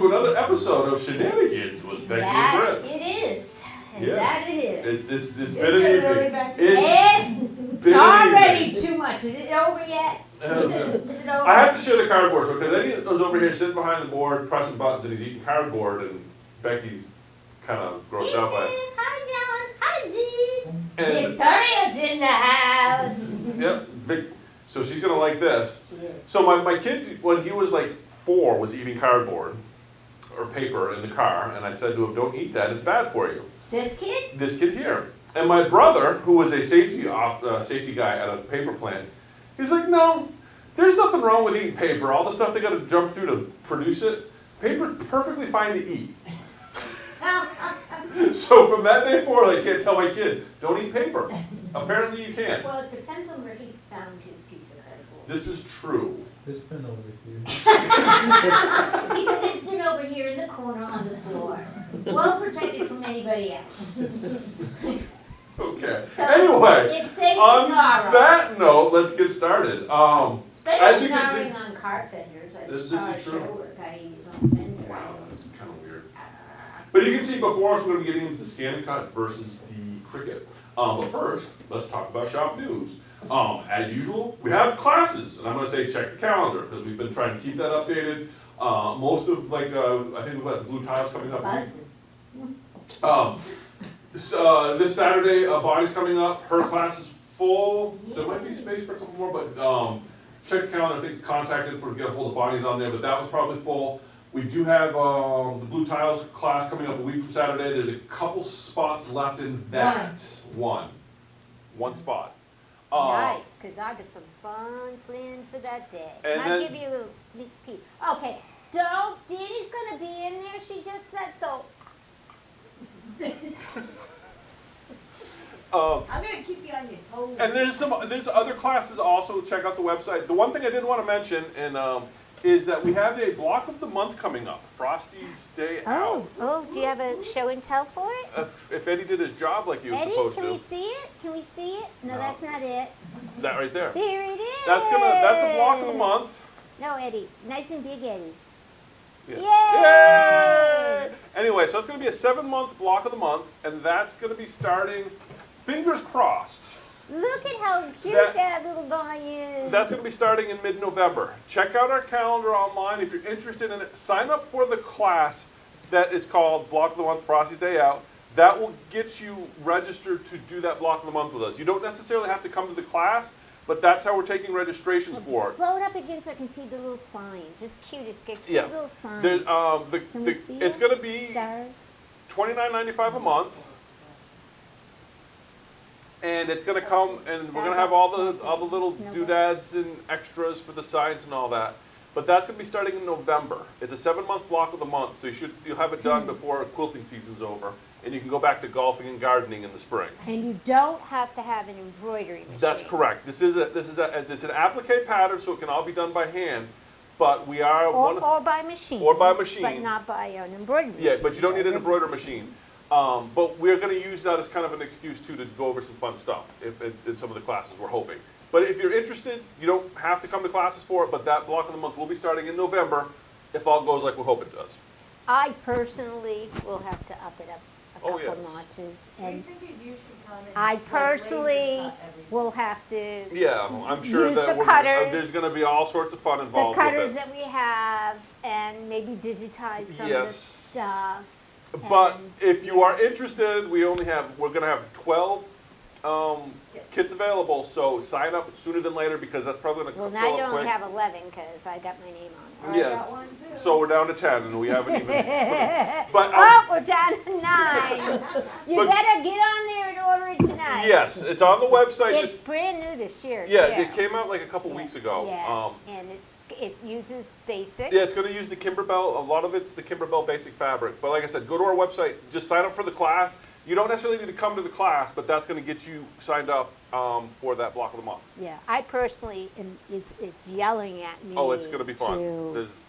to another episode of Shenanigans with Becky and Brent. It is. And Yes. that it is. It's been an evening. It's been an already evening. too much. Is it over yet? Is it over? I have to share the cardboard show because Eddie was over here sitting behind the board pressing buttons and he's eating cardboard and Becky's kind of grossed out by it. Hi, John. Hi, G. And- Victoria's in the house. Yep, so she's gonna like this. She is. So my kid, when he was like 4, was eating cardboard or paper in the car, and I said to him, "Don't eat that; it's bad for you." This kid? This kid here, and my brother, who was a safety guy at a paper plant, he's like, "No, there's nothing wrong with eating paper. All the stuff they got to jump through to produce it, paper's perfectly fine to eat." So from that day forward, I can't tell my kid, "Don't eat paper." Apparently, you can't. Well, it depends on where he found his piece of cardboard. This is true. It's been over here. He said it's been over here in the corner on the floor, well protected from anybody else. Okay. So Anyway, it's safe on to gnaw. that note, let's get started. It's as better you than can gnawing see- on car fenders. I This saw a is true. show where a guy used his own fender. Wow, that's kind of weird. But you can see before us, we're going to be getting into the scan and cut versus the Cricut. But first, let's talk about shop news. As usual, we have classes, and I'm going to say check the calendar because we've been trying to keep that updated. Most of I think we've got the blue tiles coming up. This Saturday, Bonnie's coming up. Her class is full. There might be space for a couple more, but check the calendar. I think contacted for to get a hold of Bonnie's on there, but that was probably full. We do have the blue tiles class coming up a week from Saturday. There's a couple spots left in that. One spot. Nice, because I got some fun planned for that day. And I'll then- give you a little sneak peek. Okay, don't, Diddy's gonna be in there, she just said so. I'm gonna keep you on your toes. And there's other classes also. Check out the website. The one thing I did want to mention is that we have a block of the month coming up, Frosty's Day Out. Oh, do you have a show and tell for it? If Eddie did his job like he was Eddie, supposed can we to, see it? Can we see it? No, No. that's not it. that right there. There it is. That's a block of the month. No, Eddie, nice and big Eddie. Yeah. Yay! Yay! Anyway, so it's going to be a 7-month block of the month, and that's going to be starting. Fingers crossed. Look at how cute That- that little guy is. That's going to be starting in mid-November. Check out our calendar online if you're interested in it. Sign up for the class that is called Block of the Month Frosty's Day Out. That will get you registered to do that block of the month with us. You don't necessarily have to come to the class, but that's how we're taking registrations for it. Blow it up again so I can see the little signs. It's cute. It's got cute Yeah. little signs. There's, Can we see it's it? going to be Stars. $29.95 a month. And it's going to come, and we're going to have all the little doodads and extras for the signs and all that. But that's going to be starting in November. It's a 7-month block of the month, so you'll have it done before quilting season's over, and you can go back to golfing and gardening in the spring. And you don't have to have an embroidery machine. That's correct. It's an applique pattern, so it can all be done by hand. But we are Or by machine. Or by machine. But not by an embroidery machine. Yeah, but you don't need an embroidery machine. But we're going to use that as kind of an excuse too to go over some fun stuff in some of the classes we're hoping. But if you're interested, you don't have to come to classes for it, but that block of the month will be starting in November if all goes like we hope it does. I personally will have to up it up a Oh, couple yes. notches. And You should come and I like personally laser cut everything. will have to, Yeah, I'm sure Use that the cutters. there's going to be all sorts of fun the involved cutters with it. that we have, and maybe digitize some of the Yes. stuff. But and- if you are interested, we're going to have 12 kits available, so sign up sooner than later because that's probably going to Well, fill now you up only quick. have 11 because I got my name on it. I Yes. got one too. So we're down to 10 and we haven't even. But Oh, we're down to 9. You But- better get on there and order it tonight. yes, it's on the website. It's brand new this year. Yeah, too. it came out like a couple weeks ago. Yeah, and it uses basics. Yeah, it's going to use the Kimberbell. A lot of it's the Kimberbell basic fabric. But like I said, go to our website. Just sign up for the class. You don't necessarily need to come to the class, but that's going to get you signed up for that block of the month. Yeah, I personally, it's yelling at me. Oh, it's going to be fun. To There's,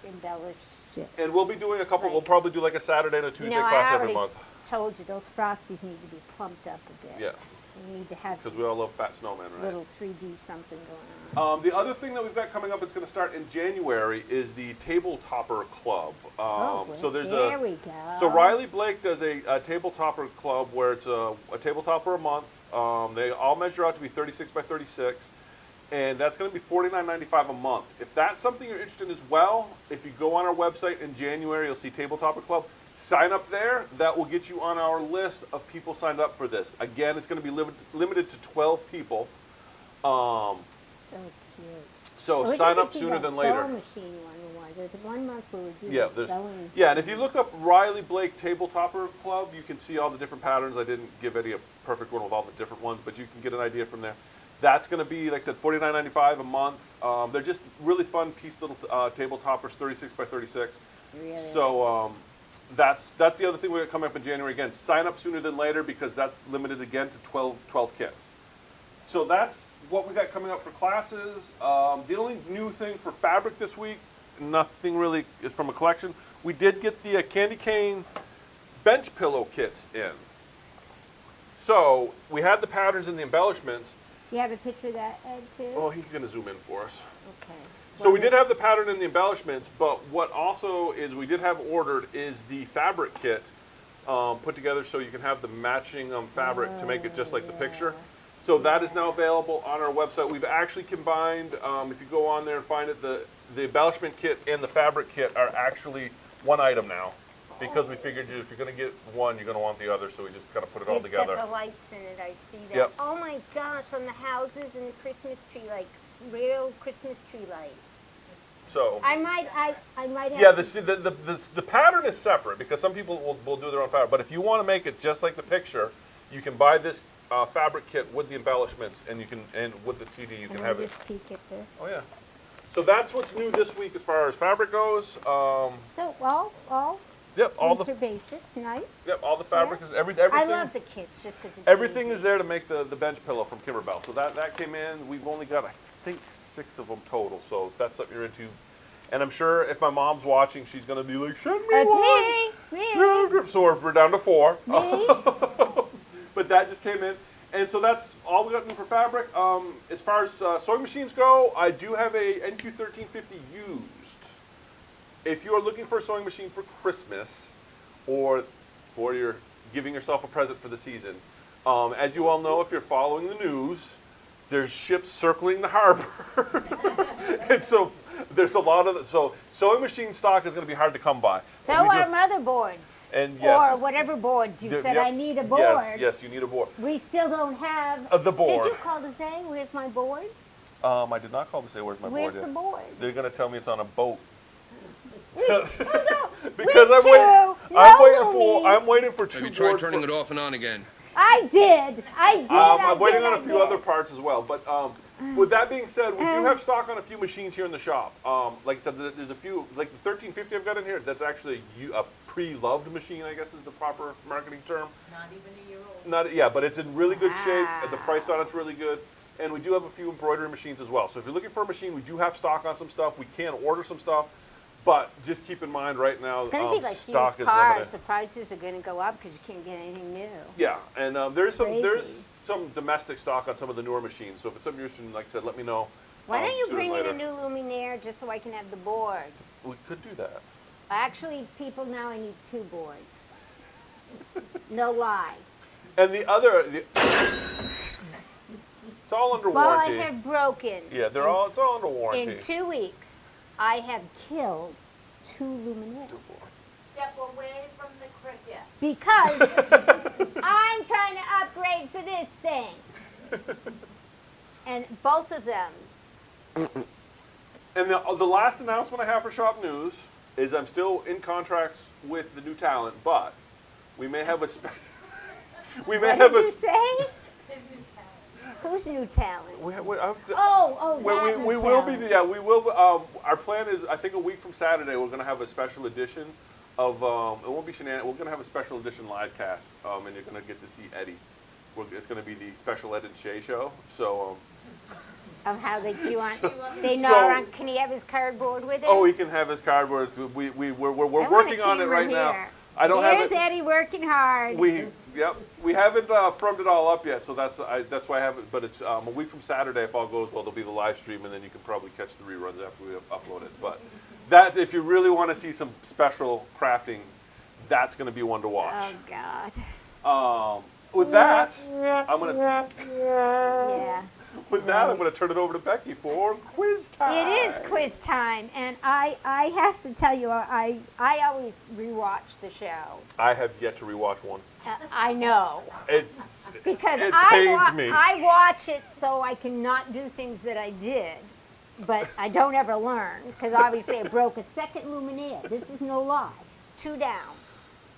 embellish it. and we'll be doing a couple. Like- We'll probably do like a Saturday and a Tuesday You know, class I every already month. told you those frosties need to be plumped up a bit. Yeah. We need to have because we all love Fat Snowman, right? little 3D something going on. The other thing that we've got coming up, it's going to start in January, is the Table Topper Club. So there's there we go. So Riley Blake does a Table Topper Club where it's a table topper a month. They all measure out to be 36 by 36, and that's going to be $49.95 a month. If that's something you're interested in as well, if you go on our website in January, you'll see Table Topper Club. Sign up there. That will get you on our list of people signed up for this. Again, it's going to be limited to 12 people. So cute. So I wish I sign could up see sooner that than later. Sewing machine one more. There's 1 month where we do Yeah, sewing. yeah, and if you look up Riley Blake Table Topper Club, you can see all the different patterns. I didn't give Eddie a perfect one with all the different ones, but you can get an idea from there. That's going to be, like I said, $49.95 a month. They're just really fun piece little table toppers, 36 by 36. Really? So that's the other thing we got coming up in January. Again, sign up sooner than later because that's limited again to 12 kits. So that's what we got coming up for classes. The only new thing for fabric this week, nothing really is from a collection. We did get the candy cane bench pillow kits in. So we had the patterns and the embellishments. You have a picture of that, Ed, too? Oh, he's going to zoom in for us. Okay. So we did have the pattern and the embellishments, but what also is we did have ordered is the fabric kit put together so you can have the matching fabric to make it just like the picture. So that is now available on our website. We've actually combined, if you go on there and find it, the embellishment kit and the fabric kit are actually one item now. Because we figured if you're going to get one, you're going to want the other, so we just kind of put it all together. It's got the lights in it, I see that. Yep. Oh my gosh, on the houses and the Christmas tree, like real Christmas tree lights. So I might have. yeah, the pattern is separate because some people will do their own pattern. But if you want to make it just like the picture, you can buy this fabric kit with the embellishments, and with the CD you can have it. Just peek at this. Oh yeah. So that's what's new this week as far as fabric goes. So all Yep, all the winter basics, nice. Yep, all the fabric is everything. I love the kits just because it's Everything easy. is there to make the bench pillow from Kimberbell. So that came in. We've only got, I think, 6 of them total. So if that's something you're into. And I'm sure if my mom's watching, she's going to be like, send me That's one. me. So we're down to 4. Me. But that just came in. And so that's all we got new for fabric. As far as sewing machines go, I do have a NQ1350 used. If you are looking for a sewing machine for Christmas, or you're giving yourself a present for the season, as you all know, if you're following the news, there's ships circling the harbor. And so there's a lot of so sewing machine stock is going to be hard to come by. So are motherboards. And yes, or whatever boards you said. Yep. I need a board. Yes, you need a board. We still don't have The board. Did you call to say where's my board? I did not call to say where's my Where's board. the board? They're going to tell me it's on a boat. Because I'm waiting for 2 Have you tried boards turning for- it off and on again? I did. I'm waiting on a few other parts as well. But with that being said, we do have stock on a few machines here in the shop. Like I said, there's a few, like the 1350 I've got in here, that's actually a pre-loved machine, I guess is the proper marketing term. Not even a year old. Yeah, but it's in really good shape. The price on it's really good. And we do have a few embroidery machines as well. So if you're looking for a machine, we do have stock on some stuff. We can order some stuff. But just keep in mind right now, It's going to be like stock used is cars. limited. The prices are going to go up because you can't get anything new. Yeah, and there's Crazy. some domestic stock on some of the newer machines. So if it's something you're interested in, like I said, let me know. Why don't you sooner bring than in a later. new luminaire just so I can have the board? We could do that. Actually, people, now I need 2 boards. No lie. And the other, it's all under Well, I warranty. have broken. Yeah, it's all under warranty. In 2 weeks, I have killed 2 luminaires. Step away from the Cricut. Because I'm trying to upgrade for this thing. And both of them. And the last announcement I have for Shop News is I'm still in contracts with the new talent, but we may have a What did you say? Who's new talent? We will be. Yeah, we will. Our plan is, I think, a week from Saturday, we're going to have a special edition of. It won't be shenanigans. We're going to have a special edition live cast, and you're going to get to see Eddie. It's going to be the special Ed and Shay show. So. Of how they chew on. They So- gnaw on. Can he have his cardboard with it? Oh, he can have his cardboard. We're working on it right now. I don't have There's it. Eddie working hard. We haven't firmed it all up yet, so that's why I haven't. But it's a week from Saturday, if all goes well, there'll be the live stream, and then you can probably catch the reruns after we upload it. But that, if you really want to see some special crafting, that's going to be one to watch. Oh God. With that, I'm gonna. Yeah. With that, I'm gonna turn it over to Becky for quiz time. It is quiz time, and I have to tell you, I always rewatch the show. I have yet to rewatch one. I know. It's Because it I pains me. I watch it so I can not do things that I did, but I don't ever learn, because obviously I broke a second luminaire. This is no lie. 2 down.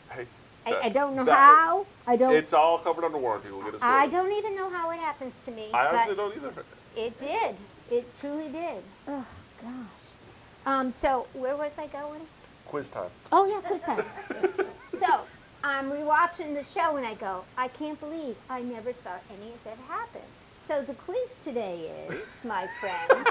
Hey, I don't know that- how. I don't. It's all covered under warranty. We'll get it sorted. I don't even know how it happens to me. I but honestly don't either. it did. It truly did. Oh gosh. So where was I going? Quiz time. Oh yeah, quiz time. So I'm rewatching the show and I go, I can't believe I never saw any of that happen. So the quiz today is, my friends,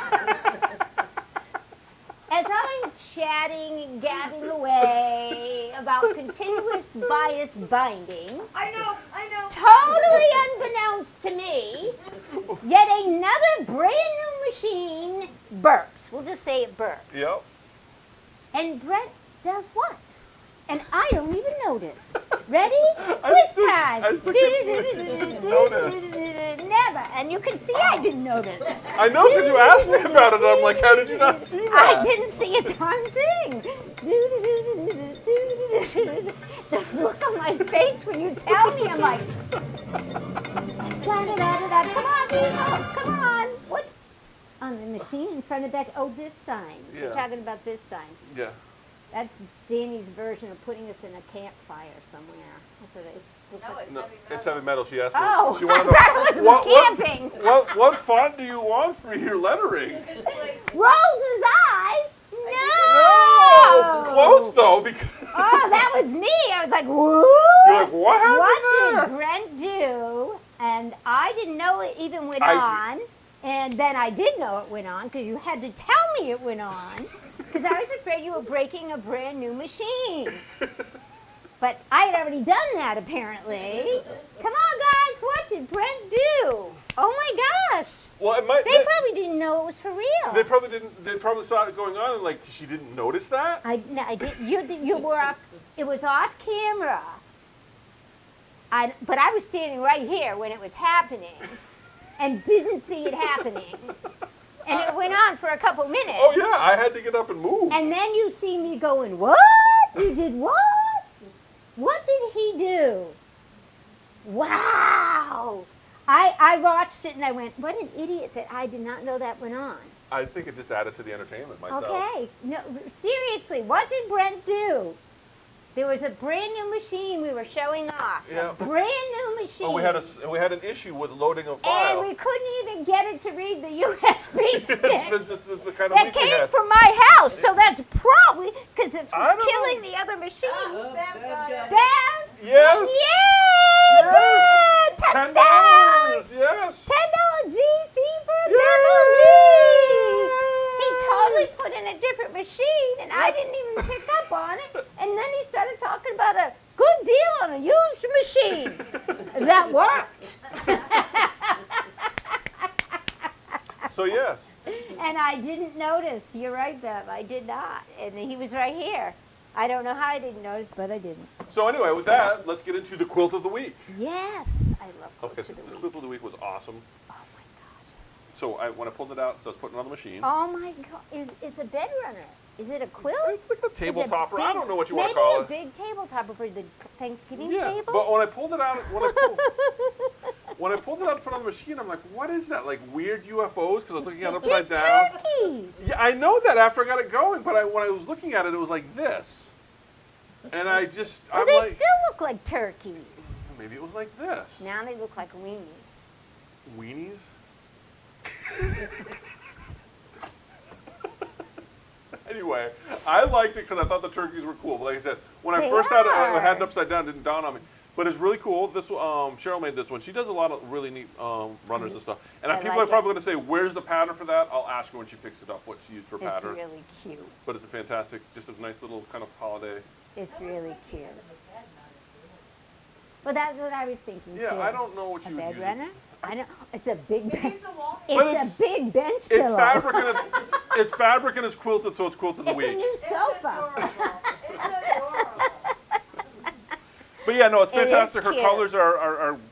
as I'm chatting and gabbing away about continuous bias binding, I know. totally unbeknownst to me, yet another brand new machine burps. We'll just say it burps. Yep. And Brent does what? And I don't even notice. Ready? I Quiz time. I still didn't notice. Never. And you can see I didn't notice. I know because you asked me about it, and I'm like, how did you not see that? I didn't see a darn thing. The look on my face when you tell me, I'm like, da-da-da-da-da. Come on, people, come on. What? On the machine in front of Becky. Oh, this sign. Yeah. You're talking about this sign. Yeah. That's Danny's version of putting us in a campfire somewhere. That's what it looks No, like. it's No, heavy it's metal. heavy metal. She asked me. Oh, She wanted to that know was camping. what font do you want for your lettering? Rose's eyes? No, No. close though because Oh, that was me. I was like, woo. you're like, what happened What there? did Brent do? And I didn't know it even went I- on. And then I did know it went on because you had to tell me it went on. Because I was afraid you were breaking a brand new machine. But I had already done that apparently. Come on, guys. What did Brent do? Oh my gosh. Well, it might. They probably didn't know it was for real. They probably didn't. They probably saw it going on, and like she didn't notice that. No, I did. You were off. It was off camera. But I was standing right here when it was happening, and didn't see it happening. And it went on for a couple minutes. Oh yeah, I had to get up and move. And then you see me going, what? You did what? What did he do? Wow. I watched it and I went, what an idiot that I did not know that went on. I think it just added to the entertainment myself. Okay. No, seriously, what did Brent do? There was a brand new machine we were showing off. Yeah. A brand new machine. Oh, we had an issue with loading a and file. we couldn't even get it to read the USB stick. It's been just the kind of That week we came had. from my house, so that's probably because it's I don't killing know. the other machine. Bev, Bev? Yes. Yay! Yes. Bev! Touchdowns! $10. Yes. $10 GC for Yay! Beverly! He totally put in a different machine, and I didn't even pick up on it. And then he started talking about a good deal on a used machine. That worked. So yes. And I didn't notice. You're right, Bev. I did not. And he was right here. I don't know how I didn't notice, but I didn't. So anyway, with that, let's get into the quilt of the week. Yes, I love Okay, Quilt so of the this Week. quilt of the week was awesome. Oh my gosh. So when I pulled it out, so I was putting it on the machine. Oh my god. It's a bed runner. Is it a quilt? It's like a Is it table topper. I big- don't know what you want to call Maybe a it. big table topper for the Thanksgiving Yeah, table? but when I pulled it out, when I pulled it out to put it on the machine, I'm like, what is that? Like weird UFOs? Because I was looking at it upside They're down. turkeys. Yeah, I know that after I got it going, but when I was looking at it, it was like this. And Well, I'm they like, still look like turkeys. maybe it was like this. Now they look like weenies. Weenies? Anyway, I liked it because I thought the turkeys were cool. But like I said, when I They first had it, I are. had it upside down, it didn't dawn on me. But it's really cool. This Cheryl made this one. She does a lot of really neat runners and stuff. And I people like are probably going to say, "Where's the pattern for that?" I'll ask her when she picks it up what she used for It's pattern. really cute. But it's a fantastic, just a nice little kind of holiday. It's really cute. Well, that's what I was thinking too. Yeah, I don't know what A you would bed use it. runner? I don't. It's a big. Maybe it's a wall. But It's a big bench It's pillow. fabric and it's fabric and it's quilted, so it's quilted the It's a week. new It's sofa. adorable. It's adorable. But yeah, no, it's It is fantastic. Her cute. colors are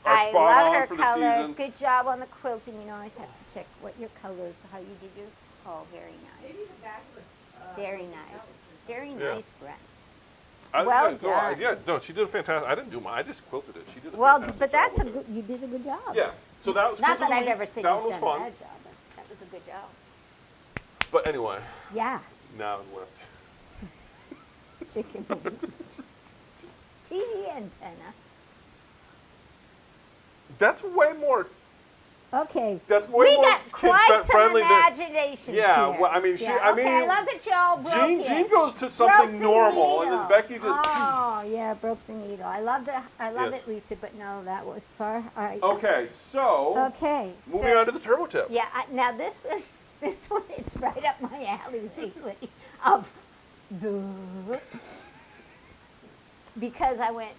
I spot love on her for the colors. season. Good job on the quilting. You know, I always have to check what your colors, how you did your. Oh, very nice. Maybe the back of the, Very nice. Very Yeah. nice, Brent. I- Well yeah, no, I- done. yeah, no, she did a fantastic. I didn't do mine. I just quilted it. She did a Well, fantastic but job that's a with it. good. You did a good job. Yeah. So that was Not quilted that the I've week. ever seen That you one was done a fun. bad job, but that was a good job. But anyway, Yeah. now it left. Chicken wings. TV antenna. That's way more. Okay. That's way We more got quite some friendly than. imagination Yeah, here. well, I mean, she- I okay, mean, I love that y'all broke Jean, it. Jean goes to Broke something the normal, and needle. then Becky just. Oh, yeah, broke the needle. I love Yes. it, Lisa, but no, that was far. All right. Okay, so Okay. moving so, on to the turbo tip. Yeah, now this one, it's right up my alley lately. Of the because I went.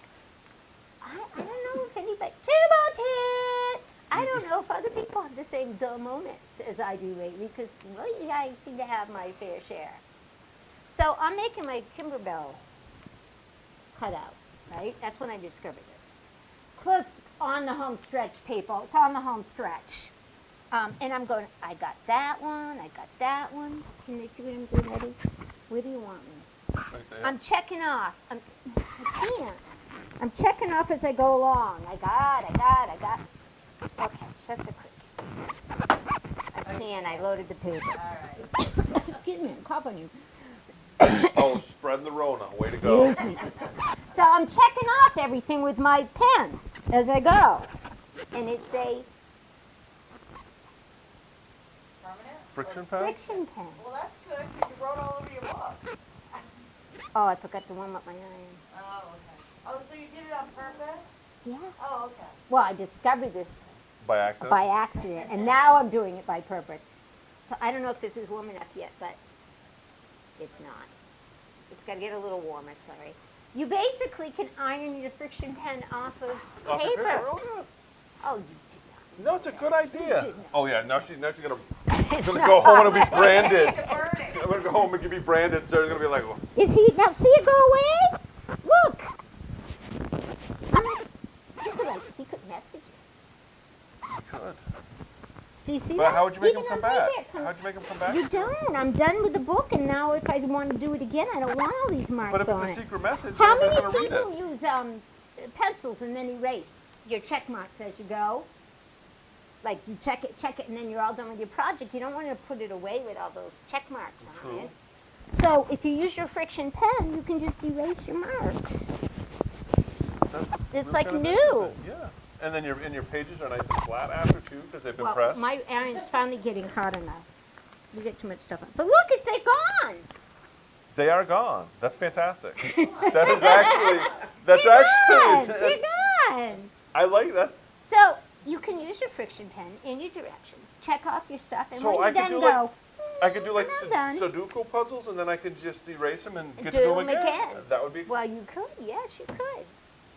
I don't know if anybody turbo tip. I don't know if other people have the same dull moments as I do lately, because lately I seem to have my fair share. So I'm making my Kimberbell cutout, right? That's when I discovered this. Well, it's on the home stretch, people. It's on the home stretch. And I'm going, I got that one, I got that one. Can they see what I'm doing, Eddie? Where do you want me? Right there. I'm checking off. I can't. I'm checking off as I go along. I got. Okay, shut the Cricut. I can. I loaded the paper. all right. Excuse me, I'm coughing you. Oh, spreading the Rona. Way to go. Excuse me. So I'm checking off everything with my pen as I go. And it's a Permanent? Friction pen? friction pen. Well, that's good, because you wrote all over your book. Oh, I forgot to warm up my iron. Oh, okay. Oh, so you did it on purpose? Yeah. Oh, okay. Well, I discovered this By accident? by accident, and now I'm doing it by purpose. So I don't know if this is warm enough yet, but it's not. It's got to get a little warmer, sorry. You basically can iron your friction pen off of Off the paper. Oh, yeah. Oh, you did No, it's a good idea. didn't know. Oh yeah, now she's gonna not. It's gonna not go home and hot. be branded. To burn it. I'm gonna go home and be branded. Sarah's gonna be like, well, Is he, now see it go away? Look. You could like secret messages. good. Do you see But that? how would you make Even him come on back? paper, it comes- How'd you make him come back? You don't. I'm done with the book, and now if I want to do it again, I don't want all these marks But if on it's a it. secret message, How then many nobody's gonna read people it. use pencils and then erase your check marks as you go? Like you check it, and then you're all done with your project. You don't want to put it away with all those check marks on True. it. So if you use your friction pen, you can just erase your marks. That's It's really like kind of new. interesting. Yeah. And then your pages are nice and flat after too, because they've been Well, pressed. my iron's finally getting hot enough. We get too much stuff on. But look, they're gone. They are gone. That's fantastic. That is actually. That's They're gone. actually. They're gone. I like that. So you can use your friction pen in your directions. Check off your stuff, and So when I you're could done, do go. like- I could do like I'm done. Sudoku puzzles, and then I could just erase them and get Do to do them 'em again. again. That would be. Well, you could. Yes, you could. It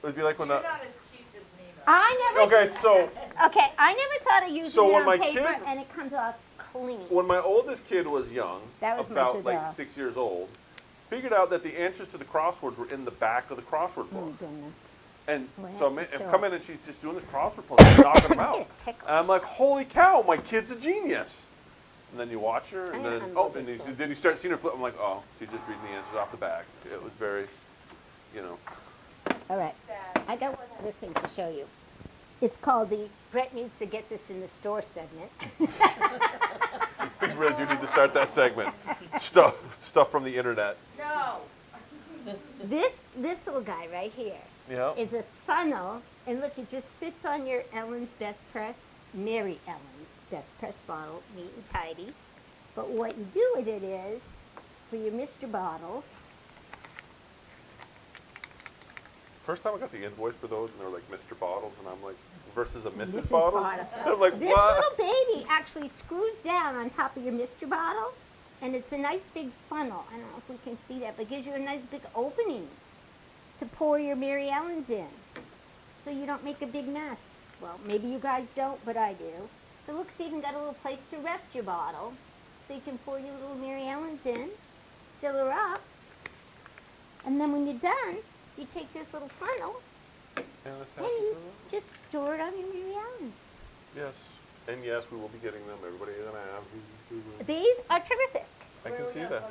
would be like when You're the. not as cheap as me, though. I never. Okay, so Okay, I never thought of using So it when on my paper, kid- and it comes off clean. when my oldest kid was young, That was about method like off. 6 years old, figured out that the answers to the crosswords were in the back of the crossword Oh book. goodness. And Well, so I sure. come in and she's just doing this crossword puzzle, and knocking them out. Tickle. And I'm like, holy cow, my kid's a genius. And then you watch her, and I'm then gonna oh, unload and this then you start seeing her flip. I'm like, oh, she's just reading the answers off the back. It was very, you know. All right, Sad. I got one other thing to show you. It's called the Brent needs to get this in the store segment. We really do need to start that segment. Stuff from the internet. No. This little guy right here Yeah. is a funnel, and look, it just sits on your Ellen's Best Press, Mary Ellen's Best Press bottle, neat and tidy. But what you do with it is, for your Mr. Bottles, First time I got the invoice for those, and they were like Mr. Bottles, and I'm like, versus a Mrs. Mrs. Bottles. Bottle. I'm like, this what? little baby actually screws down on top of your Mr. Bottle, and it's a nice big funnel. I don't know if we can see that, but it gives you a nice big opening to pour your Mary Ellen's in. so you don't make a big mess. Well, maybe you guys don't, but I do. So look, it's even got a little place to rest your bottle. So you can pour your little Mary Ellen's in, fill her up, and then when you're done, you take this little funnel And and attach it you to the- just store it on your Mary Ellen's. Yes, and yes, we will be getting them. Everybody gonna have. These are terrific. I can see that.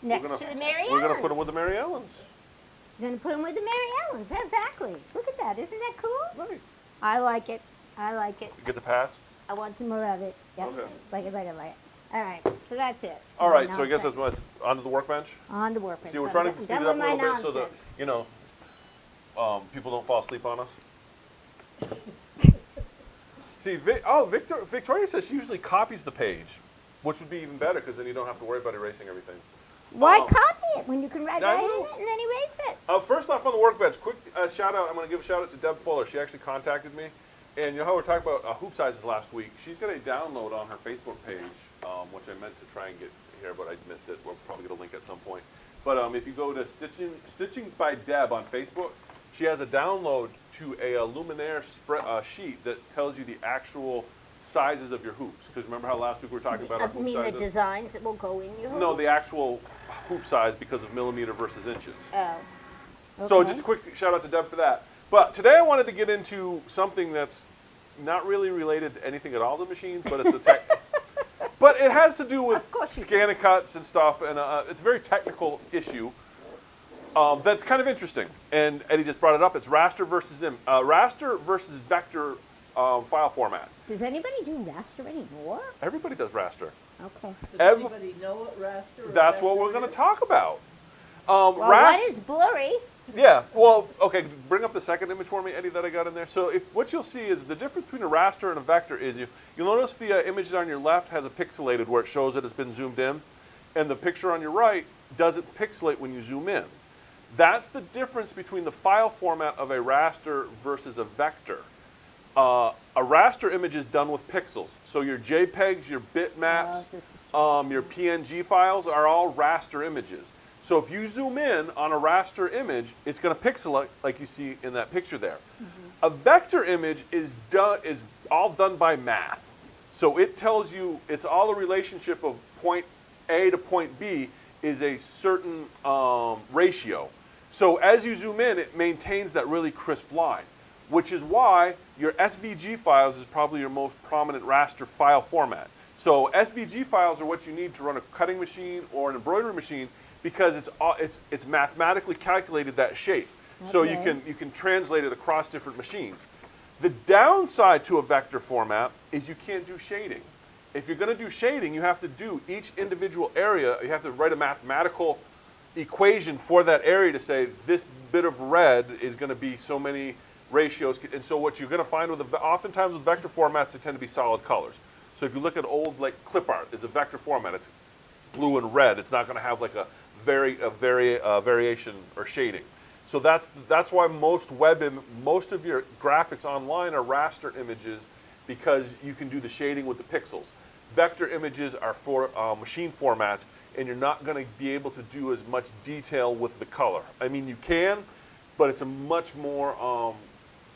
Next gonna- to the Mary Ellen's. We're gonna put them with the Mary Ellens. You're gonna put them with the Mary Ellens. Exactly. Look at that. Isn't that cool? Nice. I like it. I like it. It gets a pass. I want some more of it. Yep. Okay. Like it, like it, like it. All right. So that's it. All My right, so I guess that's nonsense. what's onto the workbench. On to work. See, we're trying to speed it up a little bit so that, you know, people don't fall asleep on us. See, Victoria says she usually copies the page, which would be even better because then you don't have to worry about erasing everything. Why Um, copy it when you can write I right in know. it and then erase it? First off, on the workbench, quick shout out. I'm going to give a shout out to Deb Fuller. She actually contacted me, and you know how we were talking about hoop sizes last week. She's got a download on her Facebook page, which I meant to try and get here, but I missed it. We'll probably get a link at some point. But if you go to Stitchings by Deb on Facebook, she has a download to a Luminaire sheet that tells you the actual sizes of your hoops. Because remember how last week we were talking about our I hoop mean the sizes? designs that will go in your hoop? No, the actual hoop size because of millimeter versus inches. Oh. So Okay. just a quick shout out to Deb for that. But today I wanted to get into something that's not really related to anything at all to machines, but it's a tech. But it has to do with Of course you scanning cuts and stuff, and it's a very technical issue that's kind of interesting. And Eddie just brought it up. It's raster versus vector file formats. Does anybody do raster anymore? Everybody does raster. Okay. Does Ev- anybody know what raster or That's what we're vector going to is? talk about. Well, Rast- one is blurry. Yeah, well, okay, bring up the second image for me, Eddie, that I got in there. So what you'll see is the difference between a raster and a vector is you'll notice the image on your left has a pixelated where it shows that it's been zoomed in, and the picture on your right doesn't pixelate when you zoom in. That's the difference between the file format of a raster versus a vector. A raster image is done with pixels. So your JPEGs, your bitmaps, this is your PNG files are all raster images. So if you zoom in on a raster image, it's going to pixelate like you see in that picture there. A vector image is all done by math. So it tells you it's all a relationship of point A to point B is a certain ratio. So as you zoom in, it maintains that really crisp line, which is why your SVG files is probably your most prominent raster file format. So SVG files are what you need to run a cutting machine or an embroidery machine because it's mathematically calculated that shape. So you Okay. can translate it across different machines. The downside to a vector format is you can't do shading. If you're going to do shading, you have to do each individual area. You have to write a mathematical equation for that area to say this bit of red is going to be so many ratios. And so what you're going to find oftentimes with vector formats, they tend to be solid colors. So if you look at old like clip art, is a vector format. It's blue and red. It's not going to have like a variation or shading. So that's why most of your graphics online are raster images because you can do the shading with the pixels. Vector images are for machine formats, and you're not going to be able to do as much detail with the color. I mean, you can, but it's a much more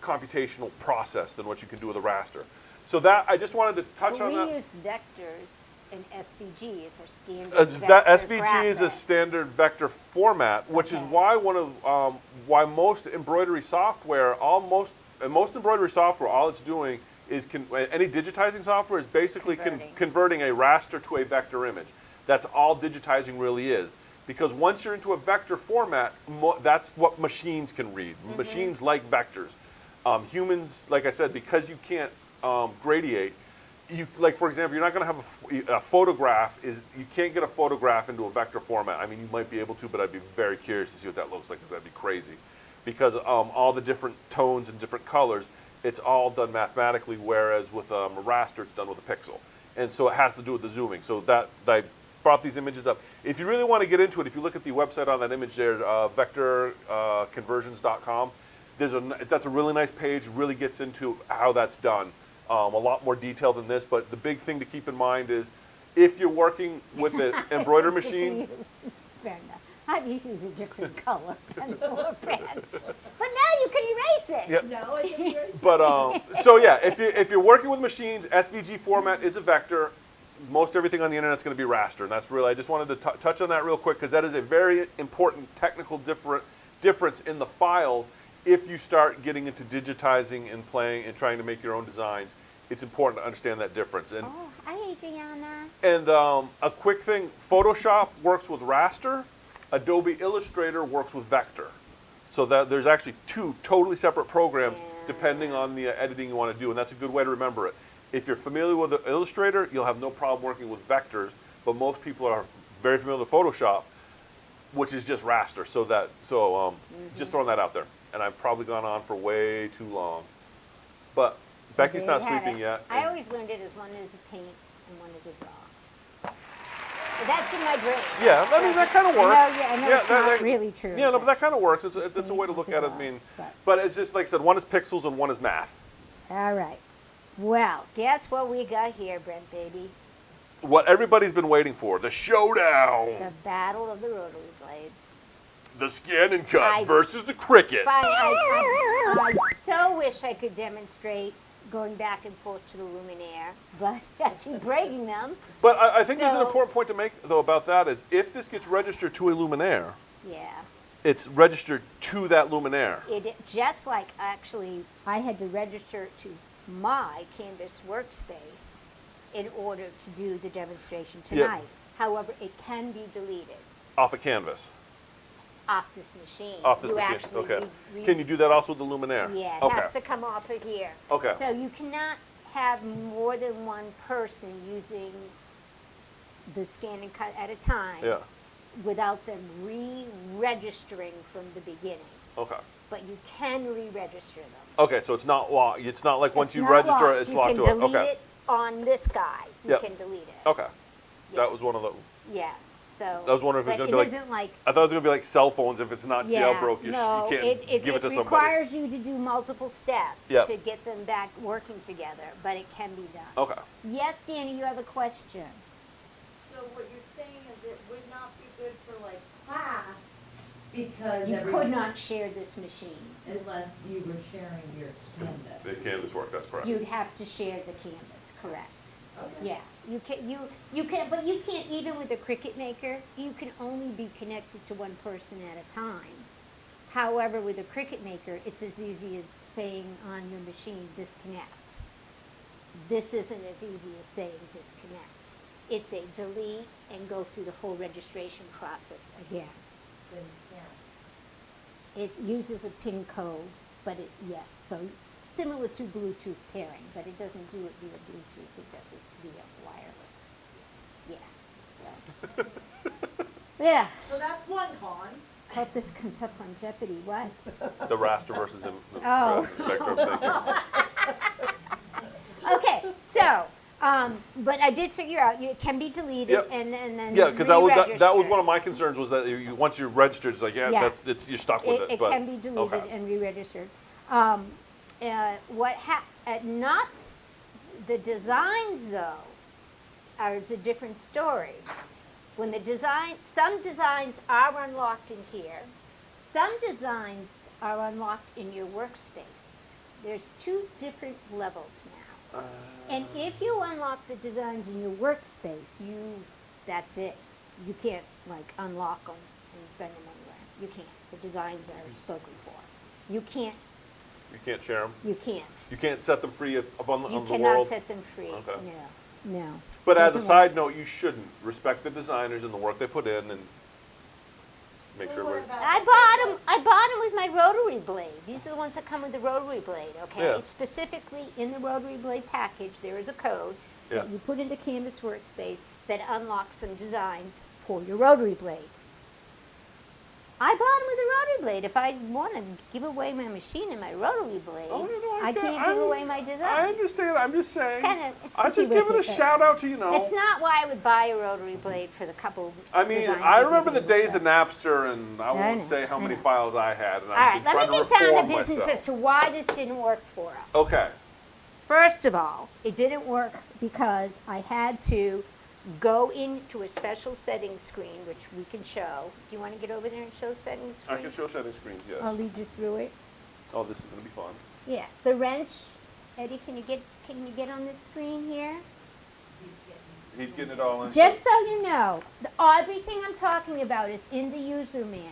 computational process than what you can do with a raster. So that I just wanted to touch on that. We use vectors and SVG as our standard SVG is a standard vector format, which is why why most embroidery software, most embroidery software, all it's doing is any digitizing software is basically converting a raster to a vector image. That's all digitizing really is. Because once you're into a vector format, that's what machines can read. Machines like vectors. Humans, like I said, because you can't gradiate, like for example, you're not going to have a photograph. You can't get a photograph into a vector format. I mean, you might be able to, but I'd be very curious to see what that looks like because that'd be crazy. Because all the different tones and different colors, it's all done mathematically. Whereas with a raster, it's done with a pixel, and so it has to do with the zooming. So that I brought these images up. If you really want to get into it, if you look at the website on that image there, vectorconversions.com, that's a really nice page. Really gets into how that's done. A lot more detail than this, but the big thing to keep in mind is if you're working with an embroidery machine. Fair enough. I'd use a different color pencil or pen. But now you can erase it. Yeah. No, it's a very But so yeah, if you're working with machines, SVG format is a vector. Most everything on the internet's going to be raster, and that's really, I just wanted to touch on that real quick because that is a very important technical difference in the files. If you start getting into digitizing and playing and trying to make your own designs, it's important to understand that difference. And Oh, hi, Adriana. and a quick thing, Photoshop works with raster, Adobe Illustrator works with vector. So that there's actually two totally separate programs depending on the editing you want to do, and that's a good way to remember it. If you're familiar with Illustrator, you'll have no problem working with vectors, but most people are very familiar with Photoshop, which is just raster. So just throwing that out there. And I've probably gone on for way too long. But Becky's There not you have sleeping it. yet. I always learned it as one is a paint and one is a draw. But that's in my brain. Yeah, I mean, that kind of works. I know it's not really true. Yeah, no, but that kind of works. It's a way to look at it. I mean, but it's just like I said, one is pixels and one is math. All right. Well, guess what we got here, Brent, baby? What everybody's been waiting for, the The showdown. battle of the rotary blades. The scan and cut I- versus the Cricut. Fine, I so wish I could demonstrate going back and forth to the luminaire, but I keep breaking them. But I think there's an So- important point to make, though, about that is if this gets registered to a luminaire, Yeah. it's registered to that luminaire. It just like actually, I had to register it to my Canvas workspace in order to do the demonstration Yeah. tonight. However, it can be deleted Off a canvas. off this machine. Off this You machine. actually Okay. Can you do that also with the luminaire? Yeah, it Okay. has to come off of here. Okay. So you cannot have more than one person using the scan and cut at a time Yeah. without them re-registering from the beginning. Okay. But you can re-register them. Okay, so it's not locked. It's not like once It's you not register locked. it, it's locked to You it. can delete Okay. it on this guy. You Yep. can delete it. Okay. Yeah. That was one of the. Yeah. So. I was wondering if it was but gonna be like- isn't like. I thought it was gonna be like cell phones. If it's not Yeah, jailbroke, you no, can't it give it to somebody. requires you to do multiple steps Yep. to get them back working together, but it can be done. Okay. Yes, Danny, you have a question. So what you're saying is it would not be good for like class because You could not share this machine. unless you were sharing your canvas. The canvas work. That's correct. You'd have to share the canvas, correct? Okay. Yeah, you can, but you can't, even with a Cricut Maker, you can only be connected to one person at a time. However, with a Cricut Maker, it's as easy as saying on your machine, disconnect. This isn't as easy as saying disconnect. It's a delete and go through the whole registration process again. Then you can't. It uses a PIN code, but yes, so similar to Bluetooth pairing, but it doesn't do it via Bluetooth, it does it via wireless. Yeah, so. Yeah, So that's one con. hope this comes up on Jeopardy, what? The raster versus the Oh. vector thinking. Okay, so, but I did figure out, it can be deleted Yep. and then Yeah, because that was re-registered. one of my concerns was that once you're registered, it's like Yeah. you're stuck with it. It but, can be deleted okay. and re-registered. Not the designs though, is a different story. When some designs are unlocked in here, some designs are unlocked in your workspace. There's two different levels now. And if you unlock the designs in your workspace, that's it. You can't like unlock them and send them anywhere. You can't. The designs are spoken for. You can't. You can't share them. You can't. You can't set them free up on the You world. cannot set them free. Okay. No. But as a Doesn't side note, you shouldn't respect the designers and the work they put in, and make sure Well, we're. what about I bought them with my rotary blade. These are the ones that come with the rotary blade, okay? Yeah. Specifically in the rotary blade package, there is a code that Yeah. you put into Canvas Workspace that unlocks some designs for your rotary blade. I bought them with a rotary blade. If I want to give away my machine and my rotary blade, Oh, no, I can't give away my I designs. understand. I'm just saying. It's I just tricky give it a with it, shout out to It's not why I would buy a rotary blade for the couple I mean, designs I that remember the you days do. of Napster, and I I won't know, say how I many know. files I had, and All I've right, been let trying me to get down reform to business myself. as to why this didn't work for us. Okay. First of all, it didn't work because I had to go into a special settings screen, which we can show. Do you want to get over there and show settings screens? I can show setting screens, yes. I'll lead you through it. Oh, this is gonna be fun. Yeah, the wrench. Eddie, can you get on this screen here? He's getting it all in. Just so you know, everything I'm talking about is in the user manual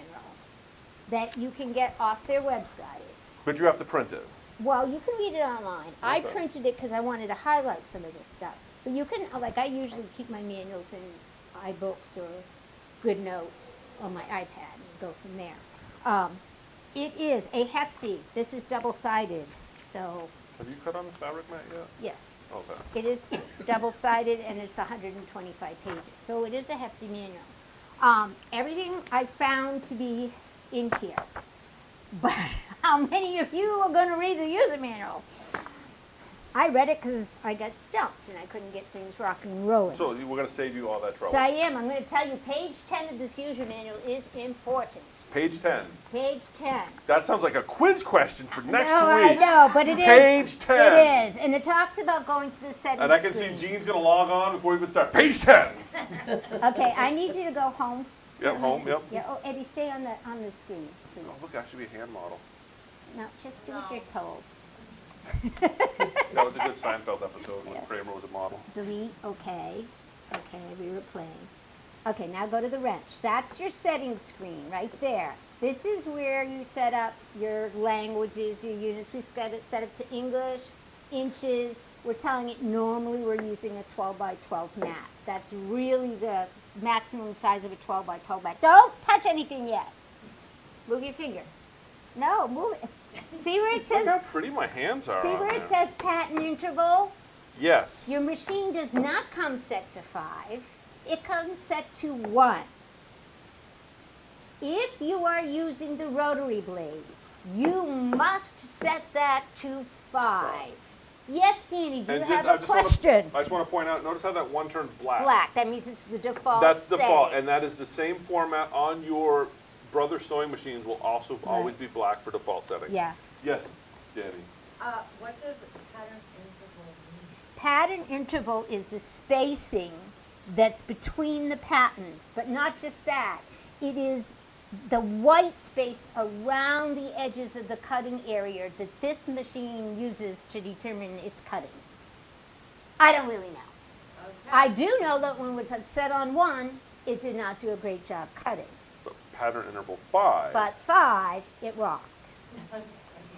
that you can get off their website. But you have to print it. Well, you can read it online. I Okay. printed it because I wanted to highlight some of this stuff. But you can, like, I usually keep my manuals in iBooks or GoodNotes on my iPad and go from there. It is a hefty. This is double-sided, so Have you cut on this fabric mat yet? yes. Okay. It is double-sided and it's 125 pages, so it is a hefty manual. Everything I found to be in here, but how many of you are going to read the user manual? I read it because I got stumped and I couldn't get things rocking and rolling. So we're gonna save you all that trouble. So I am. I'm going to tell you, page 10 of this user manual is important. Page 10. Page 10. That sounds like a quiz question for next No, week. I know, but it is. Page 10. It is, and it talks about going to the settings And I can screen. see Jean's gonna log on before we even start. Page 10. Okay, I need you to go home. Yep, home, yep. Yeah. Oh, Eddie, stay on the screen, please. Oh, look, I should be a hand model. No, just do what you're told. That was a good Seinfeld episode when Kramer was a model. Delete. Okay. Okay, we were playing. Okay, now go to the wrench. That's your settings screen right there. This is where you set up your languages, your units. We've got it set up to English, inches. We're telling it normally we're using a 12 by 12 mat. That's really the maximum size of a 12 by 12 mat. Don't touch anything yet. Move your finger. No, move it. See where it Look says, how pretty my hands are see on where there. it says pattern interval? Yes. Your machine does not come set to 5. It comes set to 1. If you are using the rotary blade, you must set that to 5. Yes, Danny, do you And have I a just wanna- question? I just want to point out, notice how that one turns black. Black, that means it's the default That's default, setting. and that is the same format on your brother sewing machines will also always be black for default settings. Yeah. Yes, Danny. What does pattern interval mean? Pattern interval is the spacing that's between the patterns, but not just that. It is the white space around the edges of the cutting area that this machine uses to determine its cutting. I don't really know. Okay. I do know that when it was set on 1, it did not do a great job cutting. But pattern interval 5. But 5, it rocked.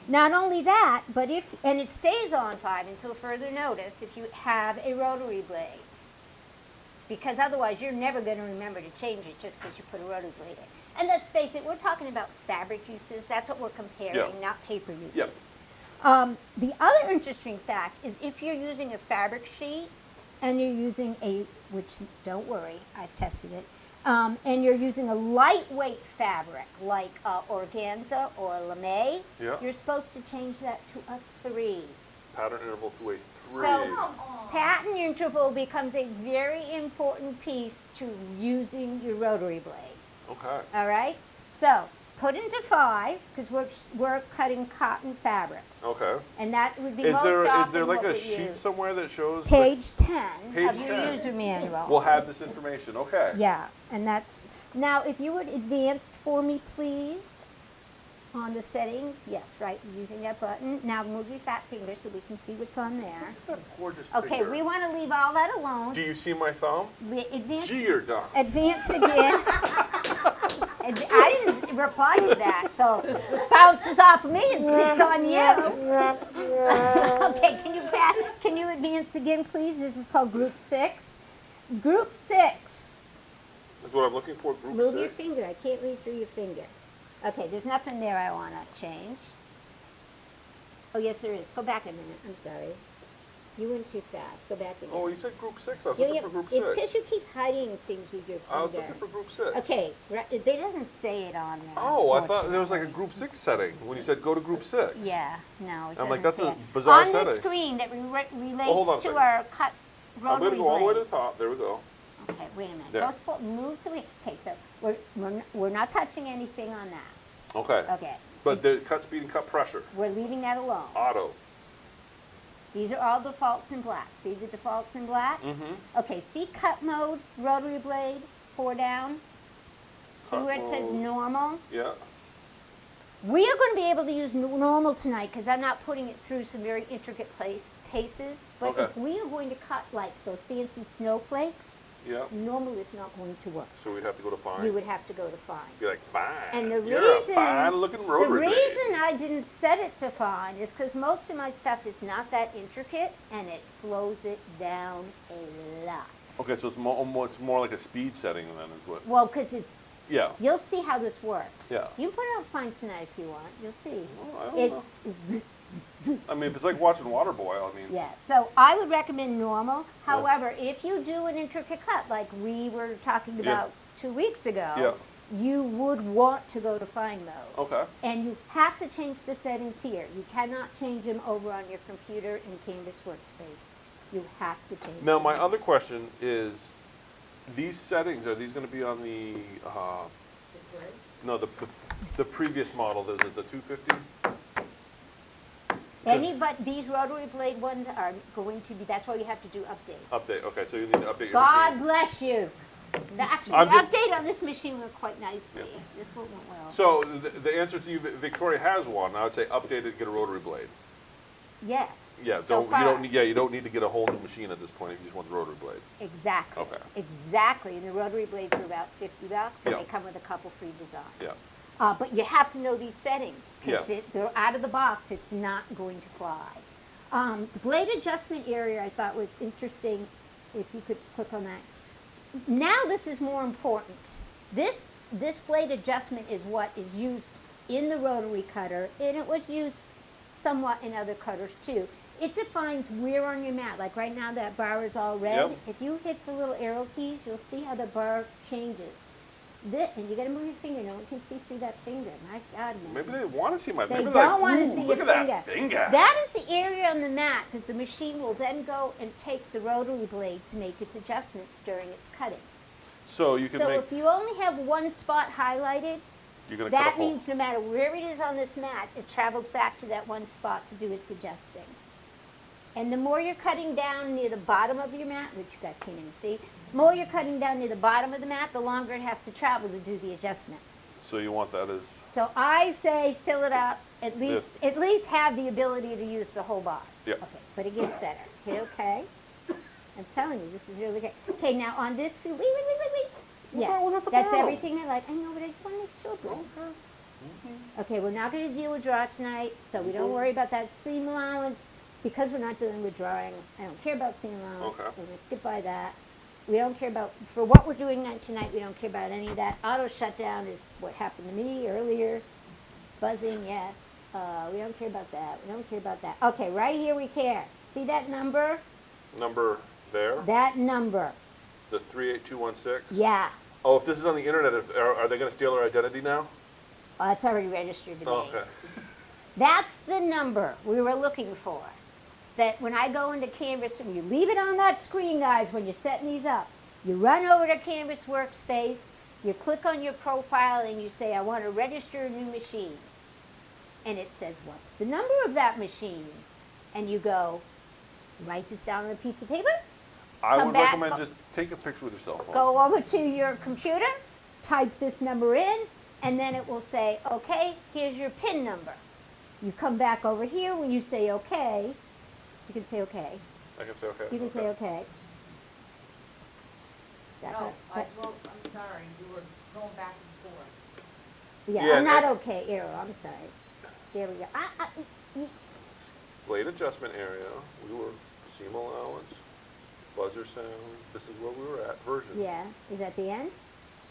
Not only that, but and it stays on 5 until further notice if you have a rotary blade. Because otherwise you're never going to remember to change it just because you put a rotary blade in. And let's face it, we're talking about fabric uses. That's what we're comparing, Yeah. not paper uses. Yep. The other interesting fact is if you're using a fabric sheet and you're using which don't worry, I've tested it, and you're using a lightweight fabric like organza or lame, Yeah. you're supposed to change that to a 3. Pattern interval to a 3. So pattern interval becomes a very important piece to using your rotary blade. Okay. All right? So put into 5 because we're cutting cotton fabrics. Okay. And that would be Is most there often like what a we sheet use. somewhere that shows the- Page 10 Page of your 10. user manual. We'll have this information. Okay. Yeah, and that's, now if you would advance for me, please, on the settings. Yes, right, using that button. Now move your fat finger so we can see what's on there. That gorgeous Okay, finger. we want to leave all that alone. Do you see my thumb? Advance, Gee, you're dumb. advance again. I didn't reply to that, so bounces off of me and sticks on you. Okay, can you advance again, please? This is called Group 6. Group 6. That's what I'm looking for. Group Move 6. your finger. I can't read through your finger. Okay, there's nothing there I want to change. Oh, yes, there is. Go back a minute. I'm sorry. You went too fast. Go back again. Oh, you said group 6. I was Yeah, looking yeah, for group it's 6. because you keep hiding things with your finger. I was looking for group 6. Okay, right, it doesn't say it on there. Oh, I thought there was like a unfortunately. group 6 setting when you said go to group 6. Yeah, no, it I'm like, doesn't that's say a it. bizarre On the setting. screen that relates hold on a to second. our cut I'm rotary going to go all the way to blade. the top. There we go. Okay, wait a minute. There. Go slow, move so we, okay, so we're not touching anything on that. Okay. Okay, But the cut speed and cut pressure. we're leaving that alone. Auto. These are all defaults in black. See the defaults in black? Mm-hmm. Okay, see cut mode, rotary blade, 4 down. See Cut where it says mode. normal? Yeah. We are going to be able to use normal tonight because I'm not putting it through some very intricate paces. But Okay. if we are going to cut like those fancy snowflakes, Yeah. normal is not going to work. So we'd have to go to fine. You would have to go to fine. Be like, fine. And the You're reason, a fine-looking the rotary blade. reason I didn't set it to fine is because most of my stuff is not that intricate and it slows it down a lot. Okay, so it's more like a speed setting then is what. Well, because it's, Yeah. you'll see how this works. Yeah. You can put it on fine tonight if you want. You'll see. Well, I don't It, know. I mean, if it's like watching water boil, I mean. yeah, so I would recommend normal. However, if you do an intricate cut like we were talking about 2 weeks ago, Yeah. you would want to go to fine mode. Okay. And you have to change the settings here. You cannot change them over on your computer in Canvas Workspace. You have to change Now, them. my other question is, these settings, are these going to be on the, no, the previous model, the 250? But these rotary blade ones are going to be, that's why you have to do updates. Update, okay, so you need to update your God machine. bless you. Actually, I'm the just- update on this machine went quite nicely. Yeah. This one went well. So the answer to you, Victoria has one. I would say update it, get a rotary blade. Yes. Yeah, so you far. don't need, you don't need to get a whole new machine at this point if you just want the rotary blade. Exactly. Okay. Exactly. And the rotary blades are about $50, and Yeah. they come with a couple free designs. Yeah. But you have to know these settings because Yes. they're out of the box. It's not going to fly. The blade adjustment area I thought was interesting. If you could click on that. Now this is more important. This blade adjustment is what is used in the rotary cutter, and it was used somewhat in other cutters too. It defines where on your mat, like right now that bar is all red. Yep. If you hit the little arrow keys, you'll see how the bar changes. And you gotta move your finger, no one can see through that finger. My God, no. Maybe they want to see my. They maybe don't they're like, want to "Ooh, see look your at finger. that finger. That is the area on the mat that the machine will then go and take the rotary blade to make its adjustments during its cutting. So you can So make. if you only have one spot highlighted, You're gonna cut a that hole. means no matter where it is on this mat, it travels back to that one spot to do its adjusting. And the more you're cutting down near the bottom of your mat, which you guys can't even see, the more you're cutting down near the bottom of the mat, the longer it has to travel to do the adjustment. So you want that as. So I say fill it up, at least have the ability to use the whole bar. Yeah. Okay, but it gets better. Hit okay. I'm telling you, this is really great. Okay, now on this screen, wait. Yes, that's everything I like. I know, but I just want to make sure. Brent. Okay, we're not going to deal with draw tonight, so we don't worry about that seam allowance. Because we're not dealing with drawing, I don't care about seam allowance. Okay. We're going to skip by that. We don't care about, for what we're doing tonight, we don't care about any of that. Auto shutdown is what happened to me earlier. Buzzing, yes. We don't care about that. We don't care about that. Okay, right here we care. See that number? Number there, That number. the 38216. Yeah. Oh, if this is on the internet, are they going to steal our identity now? Oh, it's already registered to me. Oh, okay. That's the number we were looking for. That when I go into Canvas, and you leave it on that screen, guys, when you're setting these up, you run over to Canvas Workspace, you click on your profile, and you say, I want to register a new machine. And it says, what's the number of that machine? And you go, write this down on a piece of paper, I Come would back, recommend just take a picture with your cell phone. go over to your computer, type this number in, and then it will say, okay, here's your PIN number. You come back over here, when you say okay, you can say okay. I can say okay. You can say okay. That- No, that- I'm sorry, you were going back and forth. Yeah, Yeah, I'm not and- okay, arrow, I'm sorry. There we go. Blade adjustment area. We were seam allowance, buzzer sound. This is where we were at. Version. Yeah, is that the end?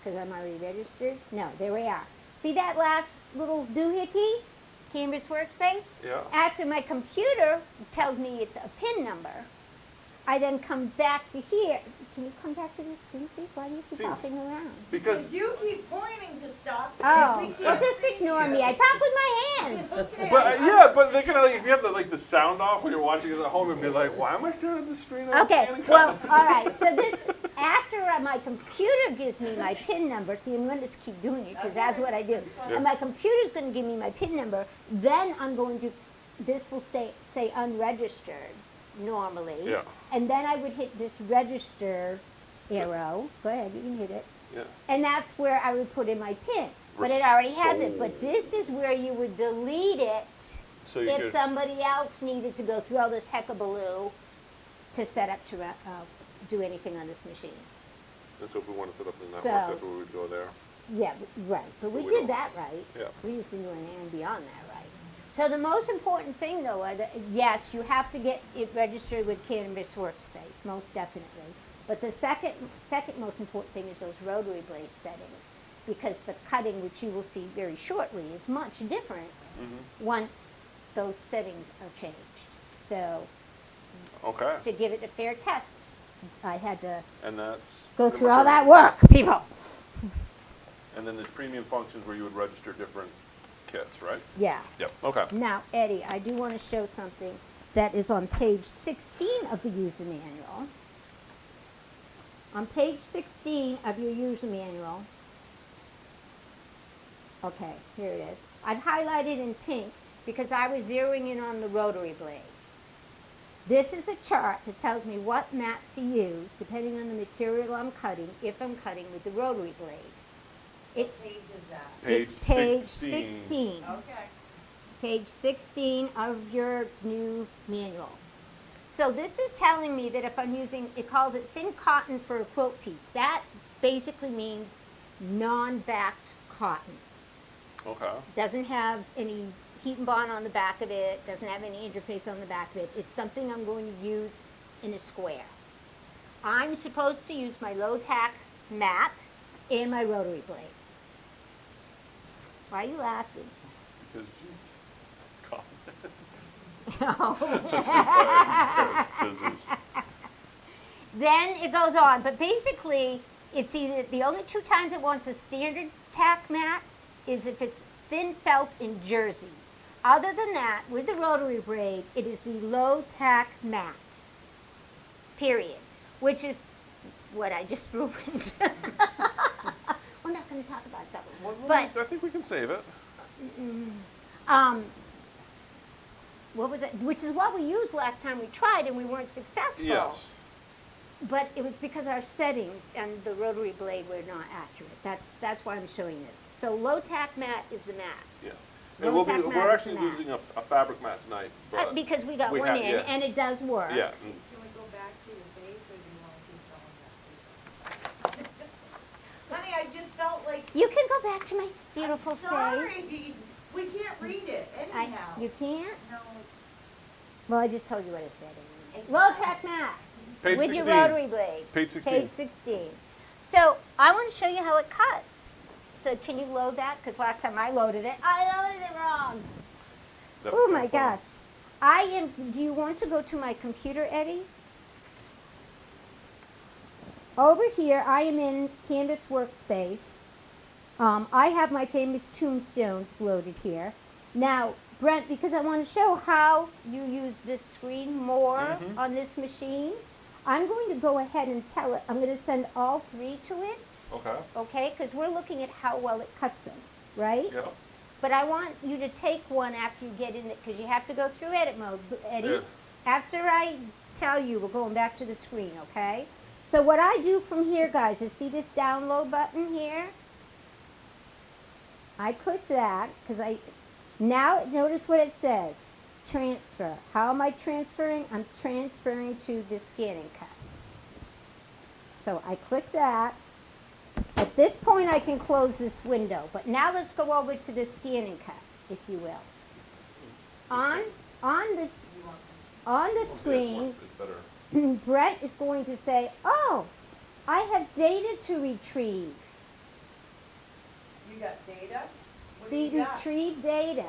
Because I'm already registered? No, there we are. See that last little doohickey? Canvas Workspace? Yeah. After my computer tells me it's a PIN number, I then come back to here. Can you come back to the screen, please? Why do you keep Seems- hopping around? Because You keep pointing to stuff. Oh, and we well, can't just see ignore you. me. I talk with my hands. Okay. But yeah, but they're gonna like if you have the sound off when you're watching it at home and be like, why am I staring at the screen? Okay, well, all right, so this, after my computer gives me my PIN number, see, I'm going to just keep doing it because that's what I do. Yeah. And my computer's going to give me my PIN number, then I'm going to, this will say unregistered normally. Yeah. And then I would hit this register arrow. Go ahead, you can hit it. Yeah. And that's where I would put in my PIN. But it already has it, Restore. but this is where you would delete it So you if could, somebody else needed to go through all this heckabaloo to set up to do anything on this machine. and so if we want to set up the network, So- that's where we would go there. Yeah, right, but we we did don't. that right. Yeah. We used to do and beyond that right. So the most important thing though, yes, you have to get it registered with Cannabis Workspace, most definitely. But the second most important thing is those rotary blade settings, because the cutting, which you will see very shortly, is much different once those settings are changed. So Okay. to give it a fair test, I had to And that's go pretty through much all that everything. work, people. And then the premium functions where you would register different kits, right? Yeah. Yep. Okay. Now, Eddie, I do want to show something that is on page 16 of the user manual. On page 16 of your user manual, okay, here it is. I've highlighted in pink because I was zeroing in on the rotary blade. This is a chart that tells me what mat to use depending on the material I'm cutting, if I'm cutting with the rotary blade. What page is that? Page It's page 16. 16. Okay. Page 16 of your new manual. So this is telling me that if I'm using, it calls it thin cotton for a quilt piece. That basically means non-backed cotton. Okay. Doesn't have any heat and bond on the back of it, doesn't have any interface on the back of it. It's something I'm going to use in a square. I'm supposed to use my low-tack mat and my rotary blade. Why are you laughing? Because comments. No. That's required. Scissors. Then it goes on, but basically, it's either, the only two times it wants a standard tack mat is if it's thin felt in jersey. Other than that, with the rotary blade, it is the low tack mat, period, which is what I just ruined. We're not going to talk about that one. But I think we can save it. what was it? Which is what we used last time we tried and we weren't successful. Yes. But it was because our settings and the rotary blade were not accurate. That's why I'm showing this. So low tack mat is the mat. Yeah. Low And tack mat we're is actually the mat. using a fabric mat tonight. But Because we got we one had- in yeah. and it does work. yeah. Can we go back to the base, or do you want to keep going that? Honey, I just felt like, You can go back to my beautiful face. sorry, we can't read it anyhow. You can't? No. Well, I just told you what it said. Anyway. Low tack mat Page with 16. your rotary blade. Page 16. Page 16. So I want to show you how it cuts. So can you load that? Because last time I loaded it wrong. That Oh was my kinda fun. gosh. Do you want to go to my computer, Eddie? Over here, I am in Canvas Workspace. I have my famous tombstones loaded here. Now, Brent, because I want to show how you use this screen more on this machine, I'm going to go ahead and tell it. I'm going to send all three to it, Okay. okay? Because we're looking at how well it cuts them, right? Yeah. But I want you to take one after you get in it, because you have to go through edit mode, Eddie. Yeah. After I tell you, we're going back to the screen, okay? So what I do from here, guys, is see this download button here? I click that, because now notice what it says. Transfer. How am I transferring? I'm transferring to the scanning cut. So I click that. At this point, I can close this window, but now let's go over to the scanning cut, if you will. On the screen, It's better. Brent is going to say, "Oh, I have data to retrieve." You got data? What do See, you got? retrieve data.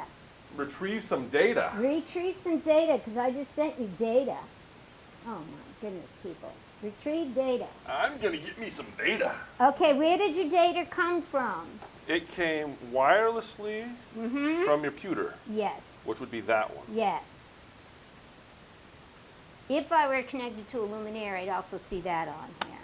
Retrieve some data. Retrieve some data, because I just sent you data. Oh my goodness, people. Retrieve data. I'm gonna get me some data. Okay, where did your data come from? It came wirelessly from your pewter, Yes, which would be that one. yes. If I were connected to a luminaire, I'd also see that on here.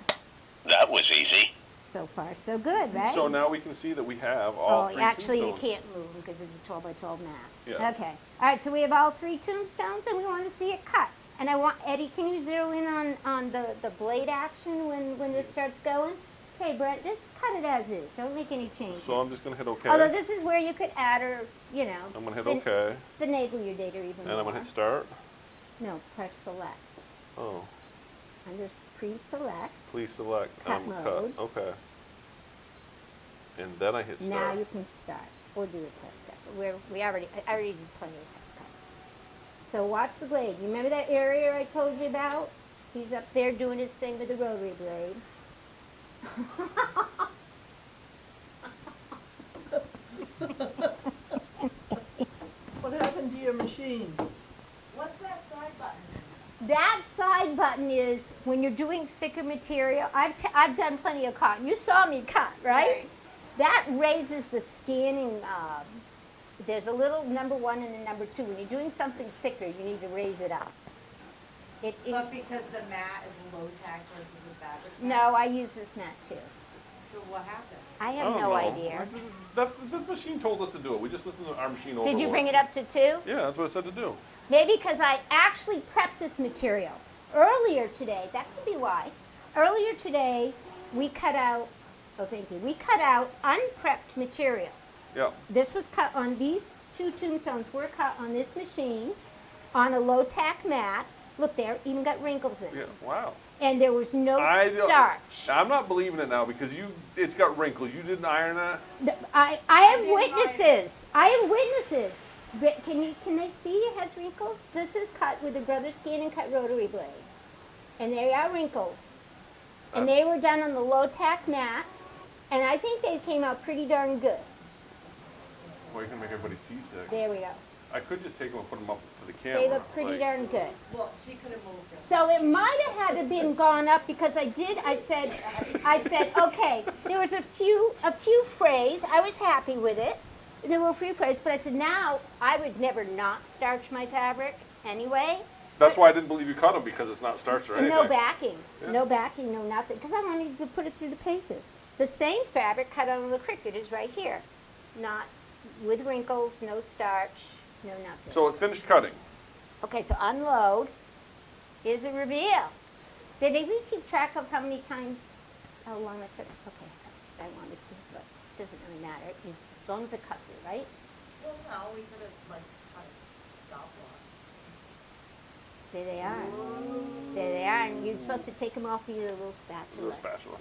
That was easy. So far, so good, right? So now we can see that we have all three actually, you tombstones. can't move because it's a 12 by 12 mat. Yes. Okay. All right, so we have all three tombstones, and we want to see it cut. And I want, Eddie, can you zero in on the blade action when this starts going? okay, Brent, just cut it as is, don't make any changes. So I'm just gonna hit OK. Although this is where you could add or, you know. I'm gonna hit fin- OK, Finagle your data even and more. I'm gonna hit start. No, press select. Oh, Under pre-select, please select. Cut mode. Okay. And then I hit start. now you can start, or do a test cut. I already did plenty of test cuts. So watch the blade. You remember that area I told you about? He's up there doing his thing with the rotary blade. What happened to your machine? What's that side button? That side button is when you're doing thicker material. I've done plenty of cotton. You saw me cut, right? That raises the scanning. There's a little number 1 and a number 2. When you're doing something thicker, you need to raise it up. But because the mat is low tack versus the fabric mat? No, I use this mat too. So what happened? I I have don't no know. idea. The machine told us to do it. We just listened to our machine over. Did you bring it once. up to 2? Yeah, that's what it said to do. Maybe because I actually prepped this material. Earlier today, that could be why. Earlier today, we cut out, we cut out unprepped material. Yeah. This was cut on these 2 tombstones were cut on this machine on a low tack mat. Look there, even got wrinkles in it. Yeah. Wow. And there was no I don't- starch. I'm not believing it now because it's got wrinkles. You didn't iron that? I have witnesses. I have witnesses. But can they see it has wrinkles? This is cut with a brother scan and cut rotary blade. And they are wrinkled. And they were done on the low tack mat. And I think they came out pretty darn good. Well, you can make everybody seasick. There we go. I could just take them and put them up to the camera. They look pretty like- darn good. Well, she could have moved it. So it might have had to been gone up because I said, okay, there was a few frays. I was happy with it. There were a few frays, but I said, now I would never not starch my fabric anyway. That's why I didn't believe you cut them because it's not starched or And anything. no backing, Yeah. no backing, no nothing, because I wanted to put it through the paces. The same fabric cut on the Cricut is right here. Not with wrinkles, no starch, no nothing. So it finished cutting. Okay, so unload is a reveal. Did we keep track of how many times, how long it took? Okay, I wanted to, but it doesn't really matter, as long as it cuts it, right? Well, no, we could have, like, cut a stop loss. There they are. There they are, and you're supposed to take them off with your little spatula. Little spatula.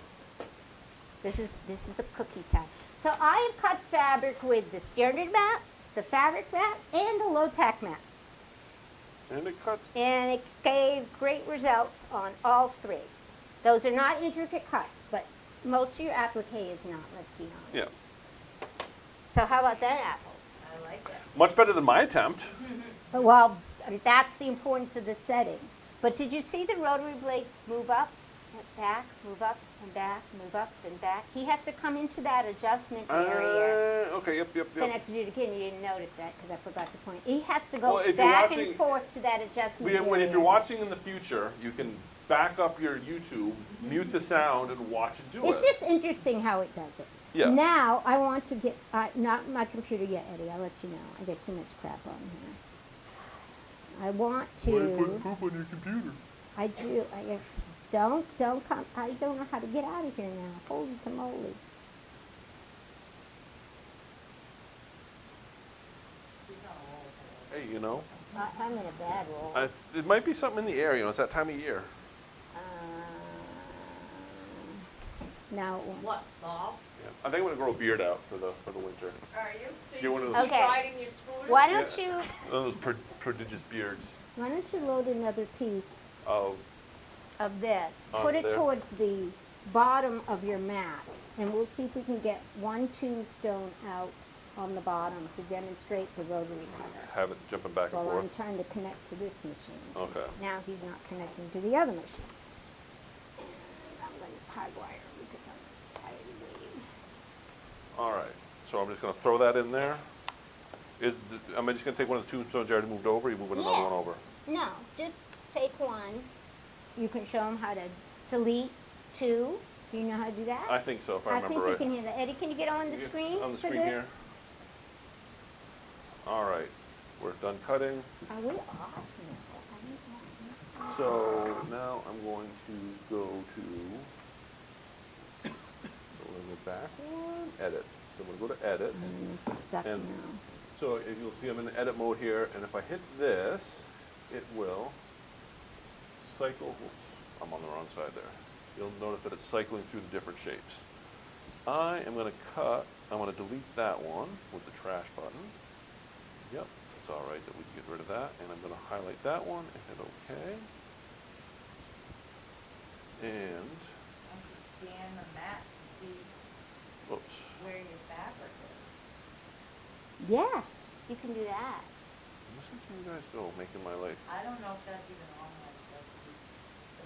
This is the cookie time. So I have cut fabric with the standard mat, the fabric mat, and the low tack mat. And it cuts. And it gave great results on all 3. Those are not intricate cuts, but most of your applique is not, let's be honest. Yeah. So how about that, apples? I like it. Much better than my attempt. Well, that's the importance of the setting. But did you see the rotary blade move up, and back, move up, and back, move up, and back? He has to come into that adjustment area. Okay, yep. Then I have to do it again. You didn't notice that because I forgot to point. He has to go Well, if you're back watching- and forth to that adjustment area. If you're watching in the future, you can back up your YouTube, mute the sound, and watch it do It's it. just interesting how it does it. Yes. Now I want to get not my computer yet, Eddie. I'll let you know. I get too much crap on here. I want to. poop on your computer? I do. Don't come. I don't know how to get out of here now. Holy moly! Hey, you know, I'm in a bad roll. it might be something in the air. You know, it's that time of year. Now. What, fall? Yeah. I think I'm gonna grow a beard out for the winter. Are you? So Get you one of can those- keep Okay. riding your scooter? Why don't Yeah. you? One of those prodigious beards Why don't you load another piece of. of this? On Put it there. towards the bottom of your mat, and we'll see if we can get 1 tombstone out on the bottom to demonstrate the rotary cutter. Have it jumping back and Well, I'm forth. trying to connect to this machine. 'Cause Okay. Now he's not connecting to the other machine. And I'm going to hardwire because I'm tired of waiting. All right. So I'm just gonna throw that in there. Am I just gonna take one of the tombstones you already moved over? Or you moving another Yeah. one over? No, just take one. You can show them how to delete 2. Do you know how to do that? I think so, if I remember think you right. can hear that. Eddie, can you get on the Yeah, screen on the for screen this? here. All right. We're done cutting. Are we off? No. So now I'm going to go to edit. So I'm gonna go to edit. It's stuck And now. so if you'll see I'm in edit mode here, and if I hit this, it will cycle, whoops, I'm on the wrong side there. You'll notice that it's cycling through the different shapes. I am gonna delete that one with the trash button. Yep, it's all right that we can get rid of that. And I'm gonna highlight that one and hit OK. And, Scan the mat to see whoops. where your fabric is. Yeah, you can do that. Listen to you guys go, making my life. I don't know if that's even on like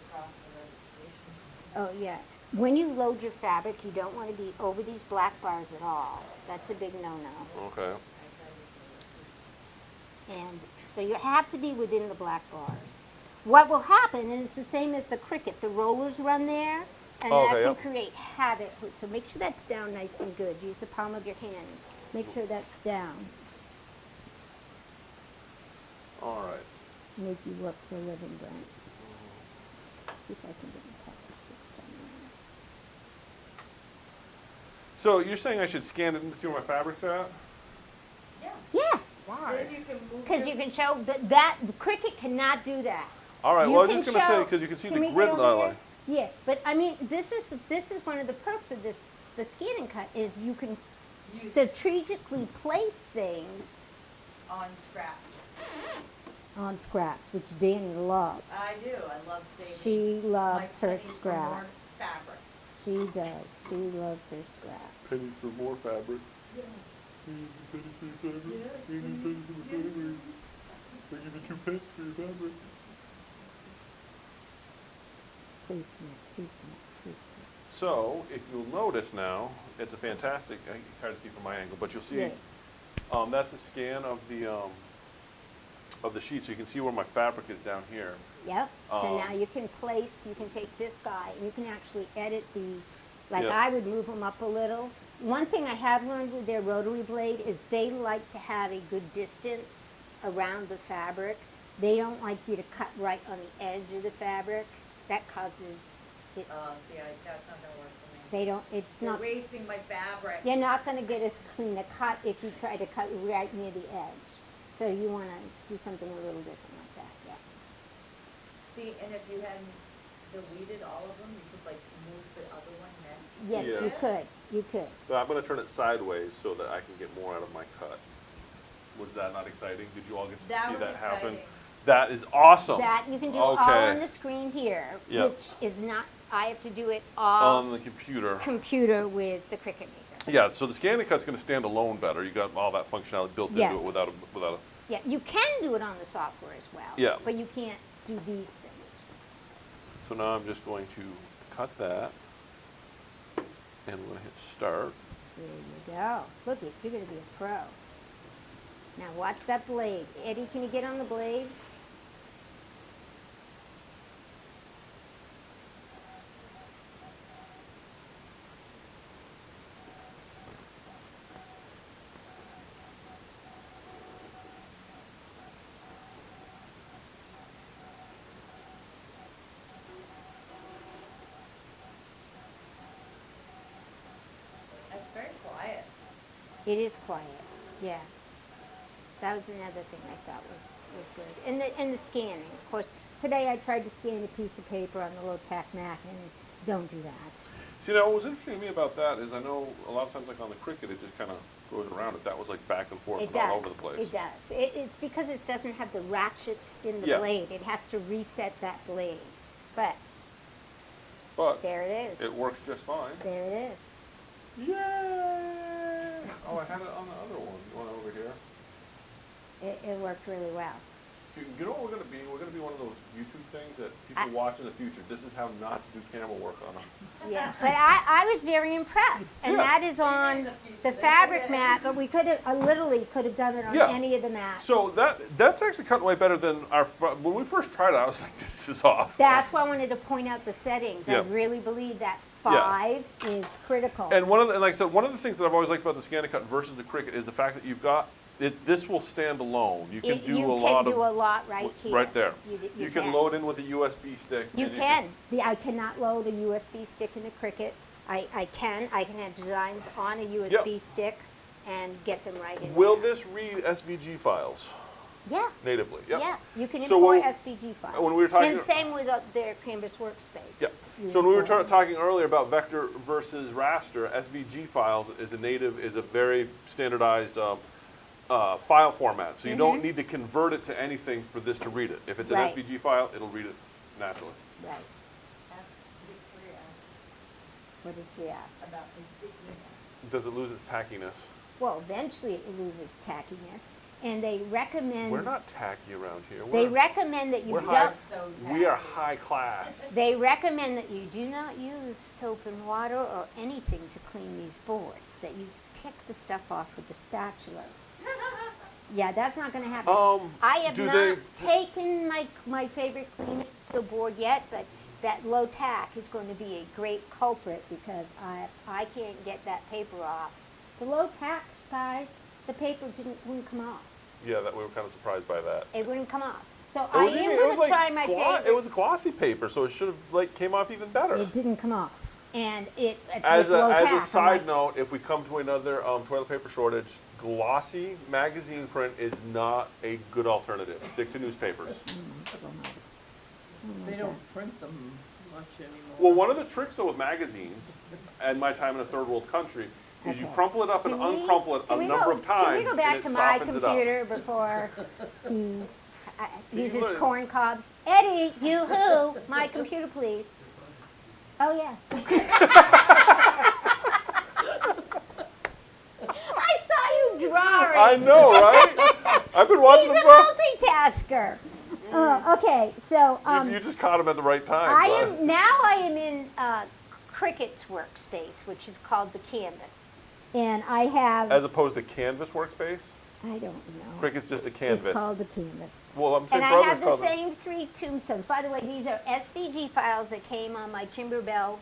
across the registration. Oh, yeah. When you load your fabric, you don't want to be over these black bars at all. That's a big no-no. Okay. And so you have to be within the black bars. What will happen, and it's the same as the Cricut, the rollers run there, and Okay, that can yep. create havoc. So make sure that's down nice and good. Use the palm of your hand. Make sure that's down. All right. Make you work for a living, Brent. See if I can get the top of this done. So you're saying I should scan it and see where my fabric's at? Yeah. Yeah, Then you can move. because you can show that Cricut cannot do that. All right. You Well, I was can just gonna say show- because you can see Can the we grid get over line. here? Yeah, but I mean, this is one of the perks of this, the scan and cut, is you can Use strategically place things on scrap. on scraps, which Danny loves. I do. I love saving. She loves my her pennies for more scraps. fabric. She does. She loves her scraps. Pennies for more fabric. Please, Nick, please, Nick, please, Nick. So if you'll notice now, it's a fantastic. It's hard to see from my angle, but you'll see. Yeah. That's a scan of the sheet, so you can see where my fabric is down here. Yep. So Um, now you can place, you can take this guy, and you can actually edit the, like Yeah. I would move them up a little. One thing I have learned with their rotary blade is they like to have a good distance around the fabric. They don't like you to cut right on the edge of the fabric. That causes, it, See, that's not gonna work for me. they don't, it's You're not, wasting my fabric. you're not gonna get as clean a cut if you try to cut right near the edge. So you wanna do something a little different like that, yeah. See, and if you hadn't deleted all of them, you could like move the other one next. Yes, Yeah. you could, you could. But I'm going to turn it sideways so that I can get more out of my cut. Was that not exciting? Did you all get to That see was that happen? exciting. That is awesome. That you can do all Okay. on the screen here, Yep. which is not, I have to do it all On the computer. computer with the Cricut Maker. Yeah, so the scan and cut's going to stand alone better. You got all that functionality built into Yes. it without a. Yeah, you can do it on the software as well. Yeah. But you can't do these things. So now I'm just going to cut that, and we're going to hit start. There you go. Look, you're going to be a pro. Now watch that blade. Eddie, can you get on the blade? That's very quiet. It is quiet, yeah. That was another thing I thought was good. And the scanning, of course. Today I tried to scan a piece of paper on the low-tack Mac, and don't do that. See, now what was interesting to me about that is I know a lot of times, like on the Cricut, it just kind of goes around it. That was like back and forth It and all does. over the place. It does. It's because it doesn't have the ratchet in the Yeah. blade. It has to reset that blade. But But there it is. it works just fine. There it is. Yay! Oh, I had it on the other one. You want it over here? It worked really well. So you know what we're going to be? We're going to be one of those YouTube things that people watch in the future. This is how not to do camera work on them. Yeah, but I was very impressed, and Yeah. that is on the fabric mat. But we could have, I literally could have done it on Yeah. any of the mats. So that's actually cut way better than when we first tried it. I was like, this is off. That's why I wanted to point out the settings. Yeah. I really believe that 5 is critical. And like I said, one of the things that I've always liked about the Scan and Cut versus the Cricut is the fact that you've got it. This will stand alone. You can do a lot right here. right there. You You can load in with a USB stick. You and can. I cannot load a USB stick in the Cricut. I can have designs on a USB stick and get them right in Will there. this read SVG files Yeah, natively? Yep. yeah, you can So import when- SVG files. when we were talking- And same with their Canvas workspace. Yep. You So when we were import them. talking earlier about vector versus raster, SVG files is a very standardized file format. So you don't need to convert it to anything for this to read it. If it's an Right. SVG file, it'll read it naturally. Right, Ask Victoria what did she ask? about the stickiness. Does it lose its tackiness? Well, eventually it loses tackiness, and they recommend. We're not tacky around here. They recommend that you we're don't. high, So we are tacky. high class. They recommend that you do not use soap and water or anything to clean these boards. That you pick the stuff off with the spatula. Yeah, that's not going to happen. I have do not they- taken my favorite cleaner to the board yet, but that low tack is going to be a great culprit because I can't get that paper off. The low tack, guys, the paper wouldn't come off. Yeah, that we were kind of surprised by that. It wouldn't come off. So It I was am even- it going was to like try my favorite. It was glossy paper, so it should have came off even better. It didn't come off, and it's As low tack. a I'm side like, note, if we come to another toilet paper shortage, glossy magazine print is not a good alternative. Stick to newspapers. They don't print them much anymore. Well, one of the tricks though with magazines, and my time in a third world country, is you Okay. crumple it up and uncrumple it a number of times, Can we go and back it to my softens it up. computer before he See, uses look. corn cobs? Eddie, you who? My computer, please. Oh, yeah. I saw you drawing. I know, right? I've been watching He's them a for. multitasker. Okay, so You just caught him at the right time. I so am in Cricut's workspace, which is called the Canvas, and I have. As opposed to Canvas workspace, I don't know. Cricut's just a canvas. It's called the Canvas. Well, I'm saying And I for have others the called same 3 tombstones. By the way, these are SVG files that came on my Kimberbell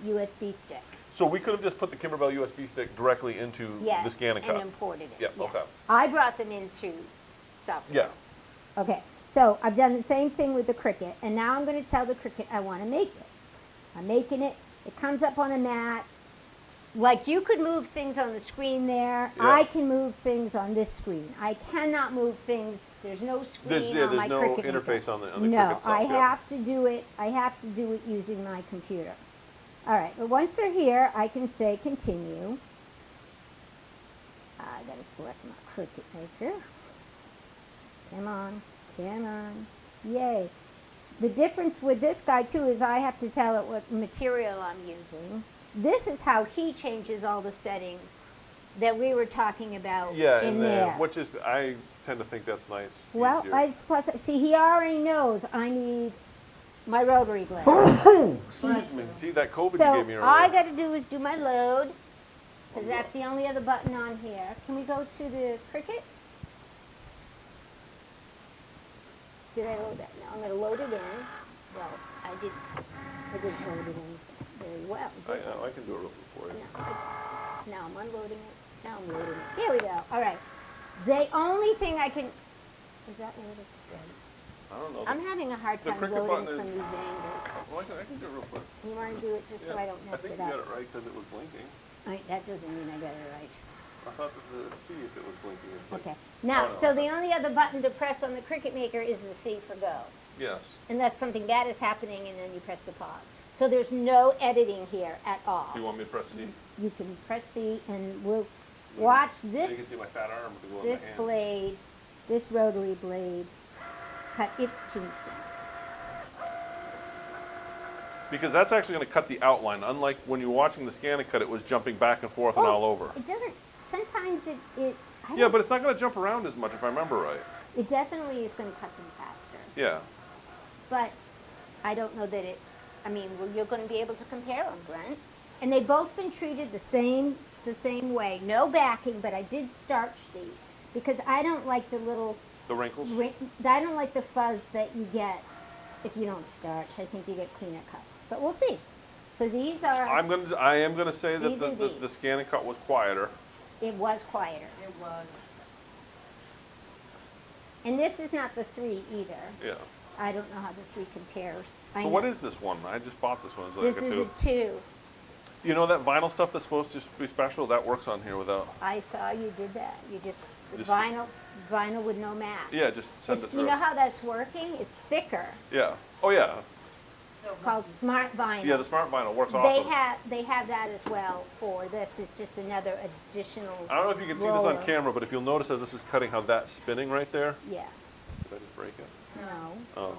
USB stick. So we could have just put the Kimberbell USB stick directly into Yes, the scan and cut. and imported it. Yep, yes. okay. I brought them into software. Yeah. Okay, so I've done the same thing with the Cricut, and now I'm going to tell the Cricut I want to make it. I'm making it. It comes up on a mat. Like you could move things on the screen there. Yeah. I can move things on this screen. I cannot move things. There's no screen on my There's no Cricut. interface on the No, Cricut itself. I yeah. have to do it. I have to do it using my computer. All right, but once they're here, I can say continue. I gotta select my Cricut maker. Come on, come on, yay! The difference with this guy too is I have to tell it what material I'm using. This is how he changes all the settings that we were talking about Yeah, in in there. there, which is, I tend to think that's nice. Well, easier. I suppose, see, he already knows I need my rotary blade. Excuse me. See that COVID you So gave me earlier? all I got to do is do my load, because that's the only other button on here. Can we go to the Cricut? Did I load that? No, I'm going to load it in. Well, I didn't load it in very well. I did know, I can do it real quick for you. Now I'm unloading it. Now I'm loading it. Here we go. All right. The only thing I can... Is that loaded straight? I don't know. I'm having a hard The time Cricut loading button from is- these angles. Well, I can do it real quick. You want to do it just so I don't I mess think it you up? got it right because it was blinking. That doesn't mean I got it right. I thought that the see if it was blinking. It's like- Okay. Now, Oh, no, so okay. the only other button to press on the Cricut Maker is the C for go. Yes. Unless something bad is happening and then you press the pause. So there's no editing here at all. Do you want me to press C? You can press C and we'll watch Then you this, can see my fat arm to go in my this hand. blade, this rotary blade, cut its tombstones. Because that's actually going to cut the outline. Unlike when you're watching the scan and cut, it was jumping back and forth and all over. It doesn't, sometimes I Yeah, don't- but it's not going to jump around as much if I remember right. it definitely is going to cut them faster. Yeah. But I don't know that well, you're going to be able to compare them, Brent. And they've both been treated the same way. No backing, but I did starch these because I don't like the little, The wrinkles? I don't like the fuzz that you get if you don't starch. I think you get cleaner cuts, but we'll see. So these are, I am gonna say that These are the these. scan and cut was quieter. it was quieter. It was. And this is not the 3 either. Yeah. I don't know how the 3 compares. I So what know. is this one? I just bought this one. It's This like a is two. a 2. You know that vinyl stuff that's supposed to be special, that works on here without, I saw you did that. You just, Just- vinyl with no mat. yeah, just send it It's, you through. know how that's working? It's thicker, Yeah, oh yeah, called smart vinyl. yeah, the smart vinyl works awesome. They have that as well for this. It's just another additional I don't know if you can see this roller. on camera, but if you'll notice as this is cutting how that's spinning right there. Yeah, Did I just break it? no, Oh.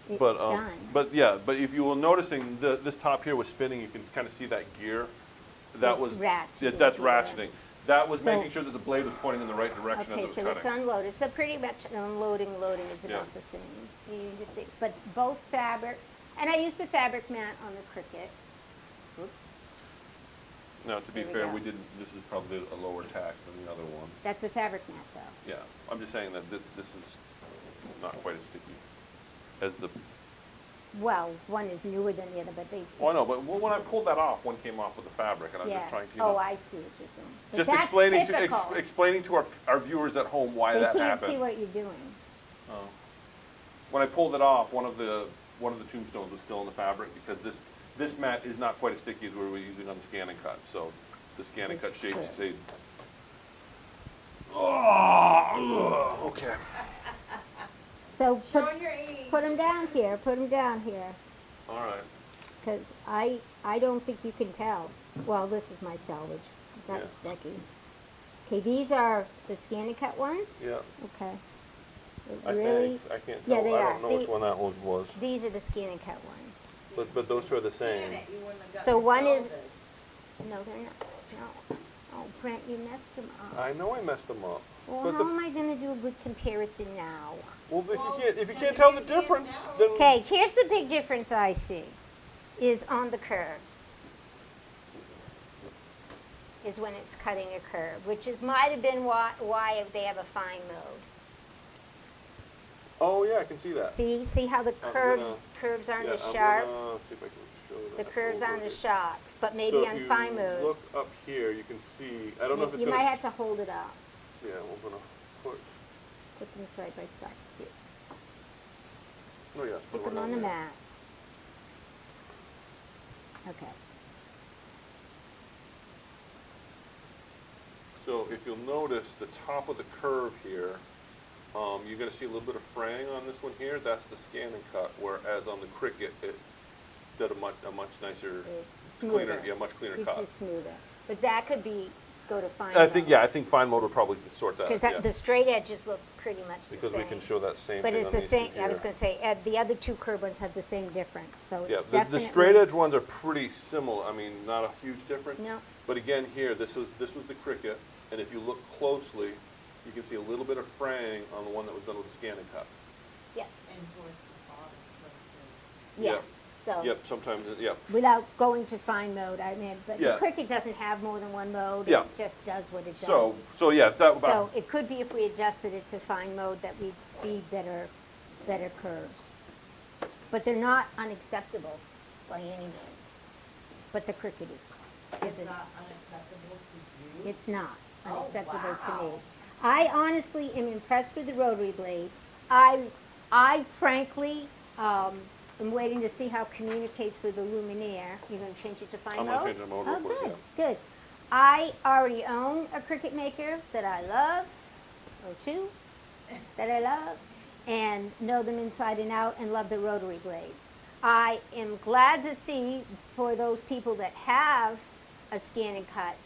it's But, done. but yeah, but if you were noticing, this top here was spinning, you can kind of see that gear. That It's was, ratcheting, yeah, that's yeah. ratcheting. That was So- making sure that the blade was pointing in the right direction as Okay, it was so it's cutting. unloaded. So pretty much unloading, loading is Yeah. about the same. You just see, but both fabric, and I use the fabric mat on the Cricut. Oops, Now, to be There we fair, go. we didn't, this is probably a lower tack than the other one. that's a fabric mat though. Yeah, I'm just saying that this is not quite as sticky as the, Well, one is newer than the other, but they. oh, I know, but when I pulled that off, one came off with the fabric, and I was Yeah. just trying to, Oh, I see what you're saying. But just that's explaining to, typical. explaining to our viewers at home why They that can't happened. see what you're doing. Oh. When I pulled it off, one of the tombstones was still in the fabric because this mat is not quite as sticky as we were using on the scan and cut. So the scan and cut That's shapes true. stayed. Oh, okay. So Showing your age. put them down here. Put them down here, All right. because I don't think you can tell. Well, this is my salvage. That's Becky. Okay, these are the scan and cut ones. Yeah. Okay. It I really, think I can't Yeah, tell. they I are. don't know which They- one that one was. these are the scan and cut ones. But those two are the Scan same. it, you wouldn't have So gotten one is- salvage. No, they're not. No. Oh, Brent, you messed them up. I know I messed them up. Well, but how the, am I going to do a good comparison now? well, if you can't tell the difference, then Okay, here's the big difference I see, is on the curves. Is when it's cutting a curve, which is, might have been why they have a fine mode. oh yeah, I can see that. See how the I'm curves gonna- curves aren't Yeah, as I'm sharp? gonna see if I can show The that curves over aren't as here. sharp, but maybe So on if fine you mode. look up here, you can see. I don't know if it's You gonna. might have to hold it up, Yeah, we're gonna put. put them side by side. Here, Oh yeah. Stick them on the mat. Okay. So if you'll notice the top of the curve here, you're gonna see a little bit of fraying on this one here. That's the scan and cut. Whereas on the Cricut, it did a much nicer, It's cleaner, smoother. yeah, much cleaner It's cut. just smoother. But that could go to fine I think mode. yeah, I think fine mode would probably sort that. Because yeah. the straight edges look pretty much the Because same. we can show that same But thing it's on the these same, two I was here. gonna say, the other two curved ones have the same difference, so Yeah, it's the definitely. straight edge ones are pretty similar. I mean, not a huge difference. No. But again, here, this was the Cricut, and if you look closely, you can see a little bit of fraying on the one that was done with the scan and cut. Yeah, And towards the bottom, yeah, Yep. so. Yep, sometimes, yep. Without going to fine mode, I mean, but the Yeah. Cricut doesn't have more than one mode. Yeah. It just does what it does. So yeah, that So about, it could be if we adjusted it to fine mode that we'd see better curves. But they're not unacceptable by any means. But the Cricut it's isn't. not unacceptable to you. It's not Oh, unacceptable to me. wow. I honestly am impressed with the rotary blade. I frankly am waiting to see how it communicates with the luminaire. You're going to change it to fine I'm mode? gonna change the mode real Oh, quick, good, yeah. good. I already own a Cricut maker that I love, or two that I love, and know them inside and out and love the rotary blades. I am glad to see for those people that have a scan and cut,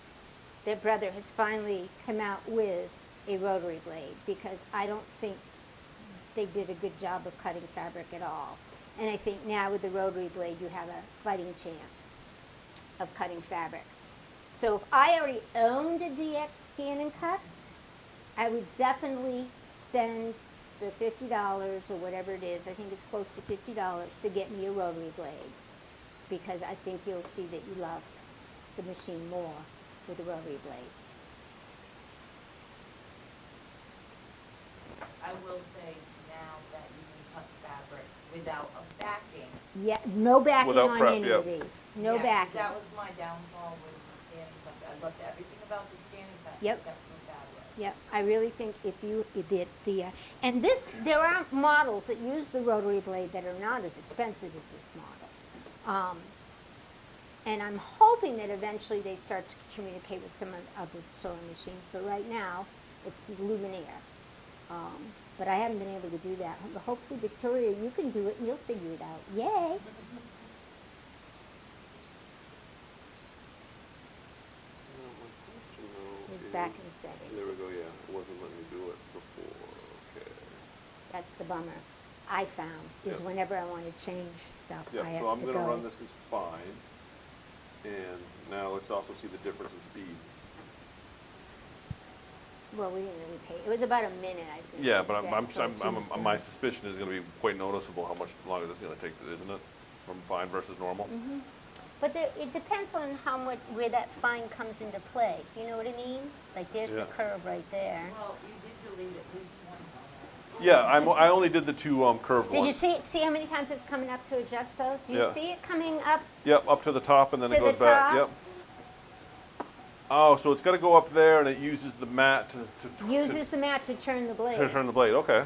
their brother has finally come out with a rotary blade, because I don't think they did a good job of cutting fabric at all. And I think now with the rotary blade, you have a fighting chance of cutting fabric. So if I already owned a DX scan and cut, I would definitely spend the $50 or whatever it is, I think it's close to $50 to get me a rotary blade, because I think you'll see that you love the machine more with a rotary blade. I will say now that you can cut fabric without a backing. Yeah, no backing Without on prep, any yeah. of these. No Yeah, backing. That was my downfall with the scanning cut. I loved everything about the scanning cut Yep. except for fabric. Yep, I really think if you did and there are models that use the rotary blade that are not as expensive as this model. And I'm hoping that eventually they start to communicate with some of the other sewing machines, but right now, it's the Luminaire. But I haven't been able to do that. But hopefully, Victoria, you can do it and you'll figure it out. Yay! It's back in settings. There we go, yeah. It wasn't letting me do it before. Okay. That's the bummer I found, is Yeah. whenever I want to change stuff, I Yeah, have so I'm to gonna go. run this as fine. And now let's also see the difference in speed. Well, we didn't really pay. It was about a minute, I think. Yeah, it but said, so it's my suspicion is gonna be quite noticeable how much longer this is gonna take, isn't it? From fine versus normal? Mm-hmm. But it depends on how much, where that fine comes into play. You know what I mean? Like, there's the Yeah. curve right there. Well, you did delete at least one. Yeah, I only did the two curved Did you ones. see how many times it's coming up to adjust those? Do you Yeah. see it coming up? Yep, up to the top and then To it goes the back, top? yep. Oh, so it's gotta go up there and it uses the mat Uses the mat to turn the blade. to turn the blade, okay.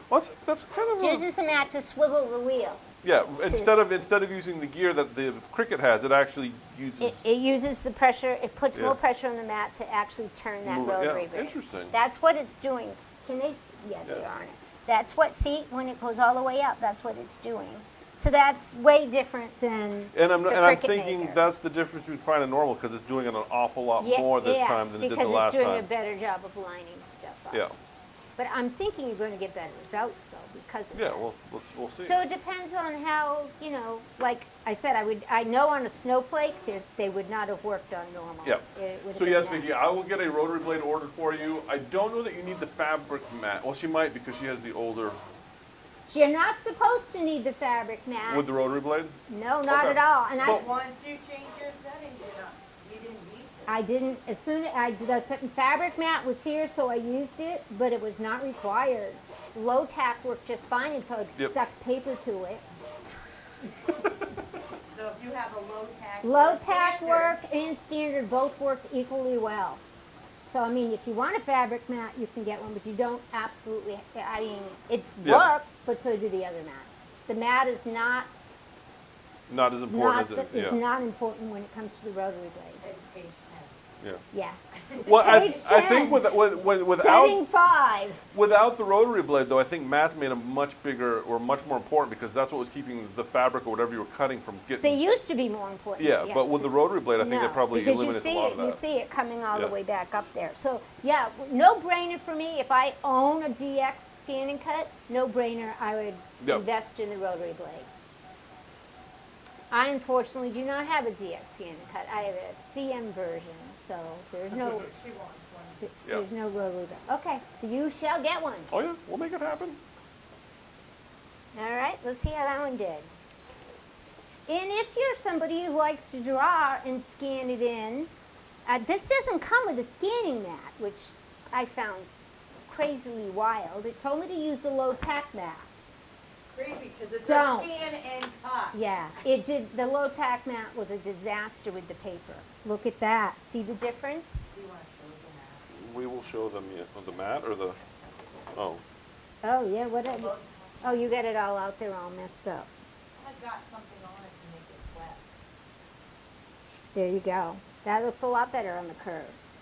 Well, that's kind of a, Uses the mat to swivel the wheel. yeah, instead of using the gear that the Cricut has, it actually uses. It uses the pressure, it puts Yeah. more pressure on the mat to actually turn that Move it, rotary yeah, blade. interesting. That's what it's doing. Can they, yeah, they Yeah. are on it. That's what, see, when it goes all the way up, that's what it's doing. So that's way different than And I'm the and I'm Cricut thinking maker. that's the difference between fine and normal because it's doing it an awful lot more this time than it did the last because it's doing a time. better job of lining stuff up. Yeah, But I'm thinking you're going to get better results, though, because of yeah. that. Well, we'll see. So it depends on how, like I said, I know on a snowflake, they would not have worked on normal. Yeah. It would have So been yes, a Vicky, mess. I will get a rotary blade ordered for you. I don't know that you need the fabric mat. Well, she might because she has the older You're not supposed to need the fabric mat. with the rotary blade. No, not Okay. at all. And But- Once you change your settings, you didn't need to. I didn't, as soon as, the fabric mat was here, so I used it, but it was not required. Low tack worked just fine until it Yep. stuck paper to it. So if you have a low tack. Low or tack standard, worked and standard both worked equally well. So, I mean, if you want a fabric mat, you can get one, but you don't absolutely, I mean, it Yeah. works, but so do the other mats. The mat is not, Not as important not, as it. is Yeah. not important when it comes to the rotary blade. Education. Yeah. Yeah. Well, I page think 10. without Setting 5. without the rotary blade though, I think mats made a much bigger or much more important because that's what was keeping the fabric or whatever you were cutting from They getting. used to be more important. Yeah, but with the rotary blade, I think No, it probably because eliminates a you see lot it, of that. You see it coming all Yeah. the way back up there. So, yeah, no brainer for me. If I own a DX scan and cut, no brainer, I would Yep. invest in the rotary blade. I unfortunately do not have a DX scan and cut. I have a CM version, so there's no She wants one. there's no rotary blade. Okay, you shall get one. Oh yeah, we'll make it happen. All right, let's see how that one did. And if you're somebody who likes to draw and scan it in, this doesn't come with a scanning mat, which I found crazily wild. It told me to use the low tack mat. Crazy, because it's Don't. a scan and cut. Yeah, it did. The low tack mat was a disaster with the paper. Look at that. See the difference? Do you want to show them We will show them the mat or the. Oh, Oh yeah, what? that? Look, Oh, you got it all out there, all messed up. I got something on it to make it wet. There you go. That looks a lot better on the curves.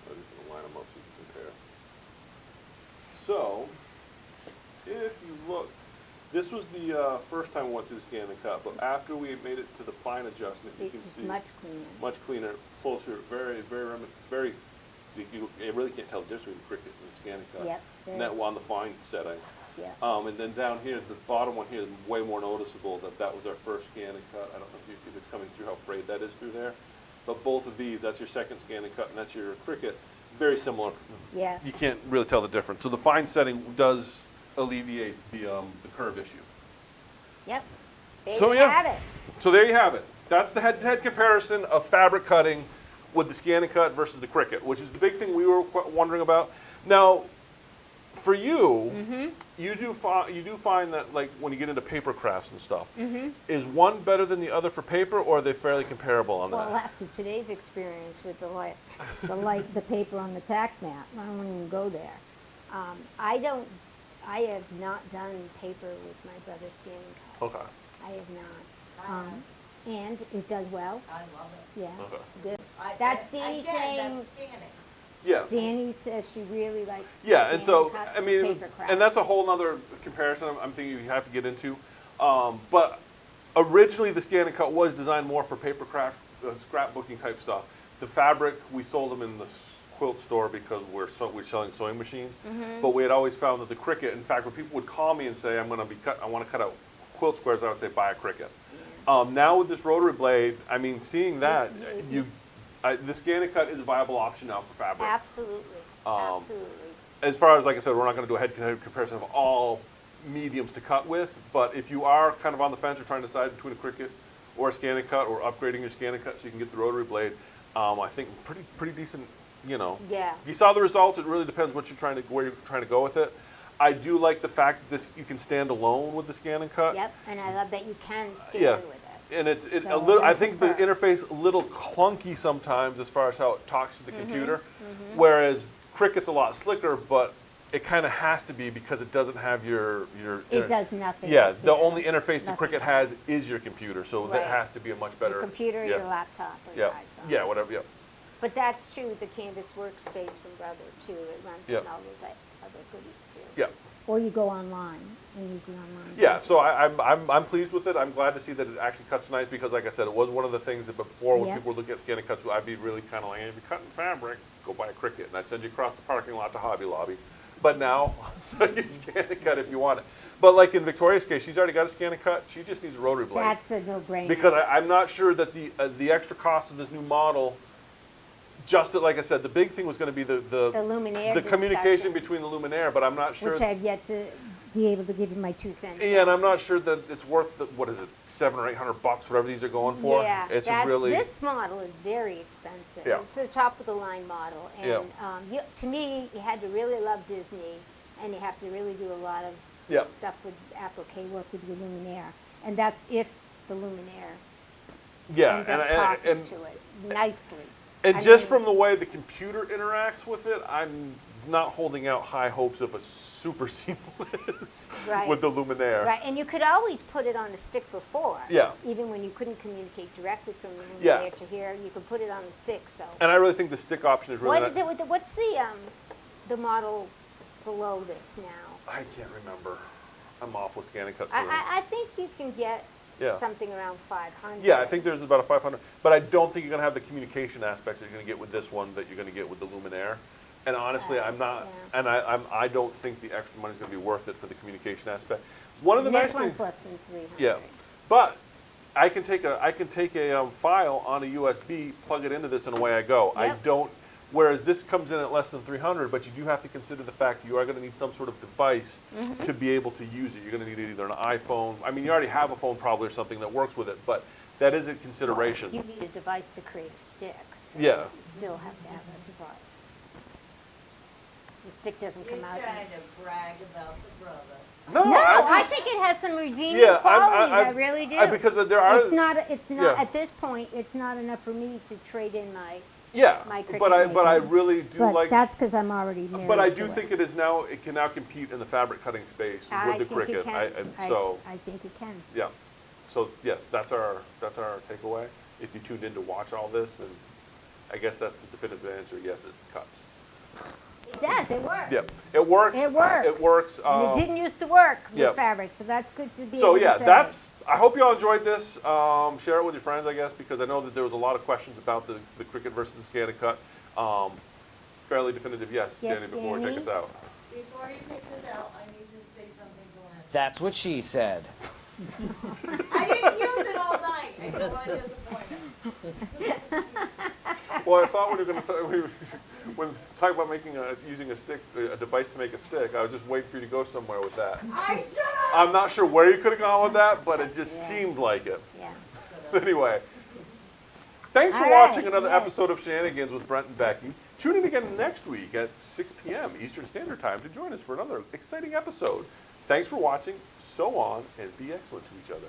I'm just gonna line them up so you can compare. So, if you look, this was the first time we went through the scan and cut, but after we made it to the fine adjustment, See, you can it's see much cleaner. much cleaner, closer, very. You really can't tell the difference between the Cricut and the scan and cut. Yep. And that on the fine setting. Yeah. And then down here, the bottom one here is way more noticeable that was our first scan and cut. I don't know if it's coming through how frayed that is through there. But both of these, that's your second scan and cut, and that's your Cricut. Very similar. Yeah. You can't really tell the difference. So the fine setting does alleviate the curve issue. Yep. There So, you yeah. have it. So there you have it. That's the head-to-head comparison of fabric cutting with the scan and cut versus the Cricut, which is the big thing we were wondering about. Now, for you, Mm-hmm. you do find that like when you get into paper crafts and stuff, Mm-hmm. is one better than the other for paper, or are they fairly comparable on Well, that? after today's experience with the paper on the tack mat, I don't even go there. I have not done paper with my brother's scanning cut. Okay. I have not. And it does well. I love it. Yeah, Okay. good. That's Danny again, saying- that's scanning. Yeah. Danny says she really likes. Yeah, and so, cut I mean, paper craft. and that's a whole nother comparison I'm thinking you have to get into. But originally the scan and cut was designed more for paper craft, scrapbooking type stuff. The fabric, we sold them in the quilt store because we're selling sewing machines. Mm-hmm. But we had always found that the Cricut, in fact, when people would call me and say, I want to cut out quilt squares, I would say, buy a Cricut. Now with this rotary blade, I mean, seeing that, the scan and cut is a viable option now for fabric. Absolutely, absolutely. As far as, like I said, we're not going to do a head-to-head comparison of all mediums to cut with, but if you are kind of on the fence or trying to decide between a Cricut or a scan and cut or upgrading your scan and cut so you can get the rotary blade, I think pretty decent, you know. Yeah. You saw the results. It really depends where you're trying to go with it. I do like the fact that you can stand alone with the scan and cut. Yep, and I love that you can scan Yeah. with it. And it's So a little. I that's think the prefer. interface a little clunky sometimes as far as how it talks to the computer, whereas Cricut's a lot slicker, but it kind of has to be because it doesn't have your. It does nothing. Yeah, the only interface the Nothing. Cricut has is your computer, so Right. that has to be a much better. Your computer, yeah, your laptop, or Yeah, your iPhone. yeah, whatever. Yeah, But that's true, the Canvas workspace from Brother too, it runs Yep. on all those other goodies too. yeah. Or you go online and use the online. Yeah, version. so I'm pleased with it. I'm glad to see that it actually cuts nice because, like I said, it was one of the things that before when Yep. people were looking at scanning cuts, I'd be really kind of like, if you're cutting fabric, go buy a Cricut, and I'd send you across the parking lot to Hobby Lobby. But now, so you scan and cut if you want it. But like in Victoria's case, she's already got a scan and cut. She just needs a rotary blade. That's a no-brainer. Because I'm not sure that the extra cost of this new model. Like I said, the big thing was going to be the Luminaire communication discussion, between the Luminaire, but I'm not sure. which I've yet to be able to give you my 2 cents. Yeah, and I'm not sure that it's worth what is it, $700 or $800, whatever these are going for. Yeah, It's that's, really. this model is very expensive. Yeah. It's the top of the line model, and Yeah. to me, you had to really love Disney, and you have to really do a lot of Yeah. stuff with applique work with your Luminaire, and that's if the Luminaire Yeah, ends up talking to it nicely. and I just mean- from the way the computer interacts with it, I'm not holding out high hopes of a super seamless Right. with the Luminaire. Right, and you could always put it on a stick before. Yeah. Even when you couldn't communicate directly from the Yeah. Luminaire to here, you could put it on a stick. So. And I really think the stick option is really. What's the model below this now? I can't remember. I'm off with scanning cuts. I think you can get Yeah. something around 500. Yeah, I think there's about a 500, but I don't think you're going to have the communication aspects that you're going to get with this one that you're going to get with the Luminaire. And honestly, I'm not, yeah. and I don't think the extra money is going to be worth it for the communication aspect. One of the And nice this one's things, less than 300. yeah, but I can take a file on a USB, plug it into this, and away I go. I Yep. don't. Whereas this comes in at less than 300, but you do have to consider the fact you are going to need some sort of device Mm-hmm. to be able to use it. You're going to need either an iPhone. I mean, you already have a phone probably or something that works with it, but that is a consideration. You need a device to create a stick. So Yeah. You still have to have a device. The stick doesn't You're come out. trying to brag about the brother. No, No, I just- think it has some redeeming Yeah, qualities. I really do. because there are. It's not. It's not Yeah. at this point. It's not enough for me to trade in my. Yeah, my Cricut but I making. really do But like. that's because I'm already married. But I to do it. think it can now compete in the fabric cutting space I with the think it Cricut. can. So I think it can. yeah, so yes, that's our takeaway. If you tuned in to watch all this, and I guess that's the definitive answer. Yes, it cuts. It does. It works. Yep, it works. It works. It works. And it didn't used to work with yep. fabric, so that's good to be So able to yeah, say. I hope you all enjoyed this. Share it with your friends, I guess, because I know that there was a lot of questions about the Cricut versus the scan and cut. Fairly definitive yes, Yes, Danny, before we Danny? take us out. Before you pick this out, I need to say something to Lynn. That's what she said. I didn't use it all night. I don't want to disappoint him. Well, I thought we were going to when talk about using a stick, a device to make a stick. I was just waiting for you to go somewhere with that. I should have. I'm not sure where you could have gone with that, but it just Yeah. seemed like it. Yeah. Anyway, thanks for All right, watching another yes. episode of Shenanigans with Brent and Becky. Tune in again next week at 6 p.m. Eastern Standard Time to join us for another exciting episode. Thanks for watching. So on, and be excellent to each other.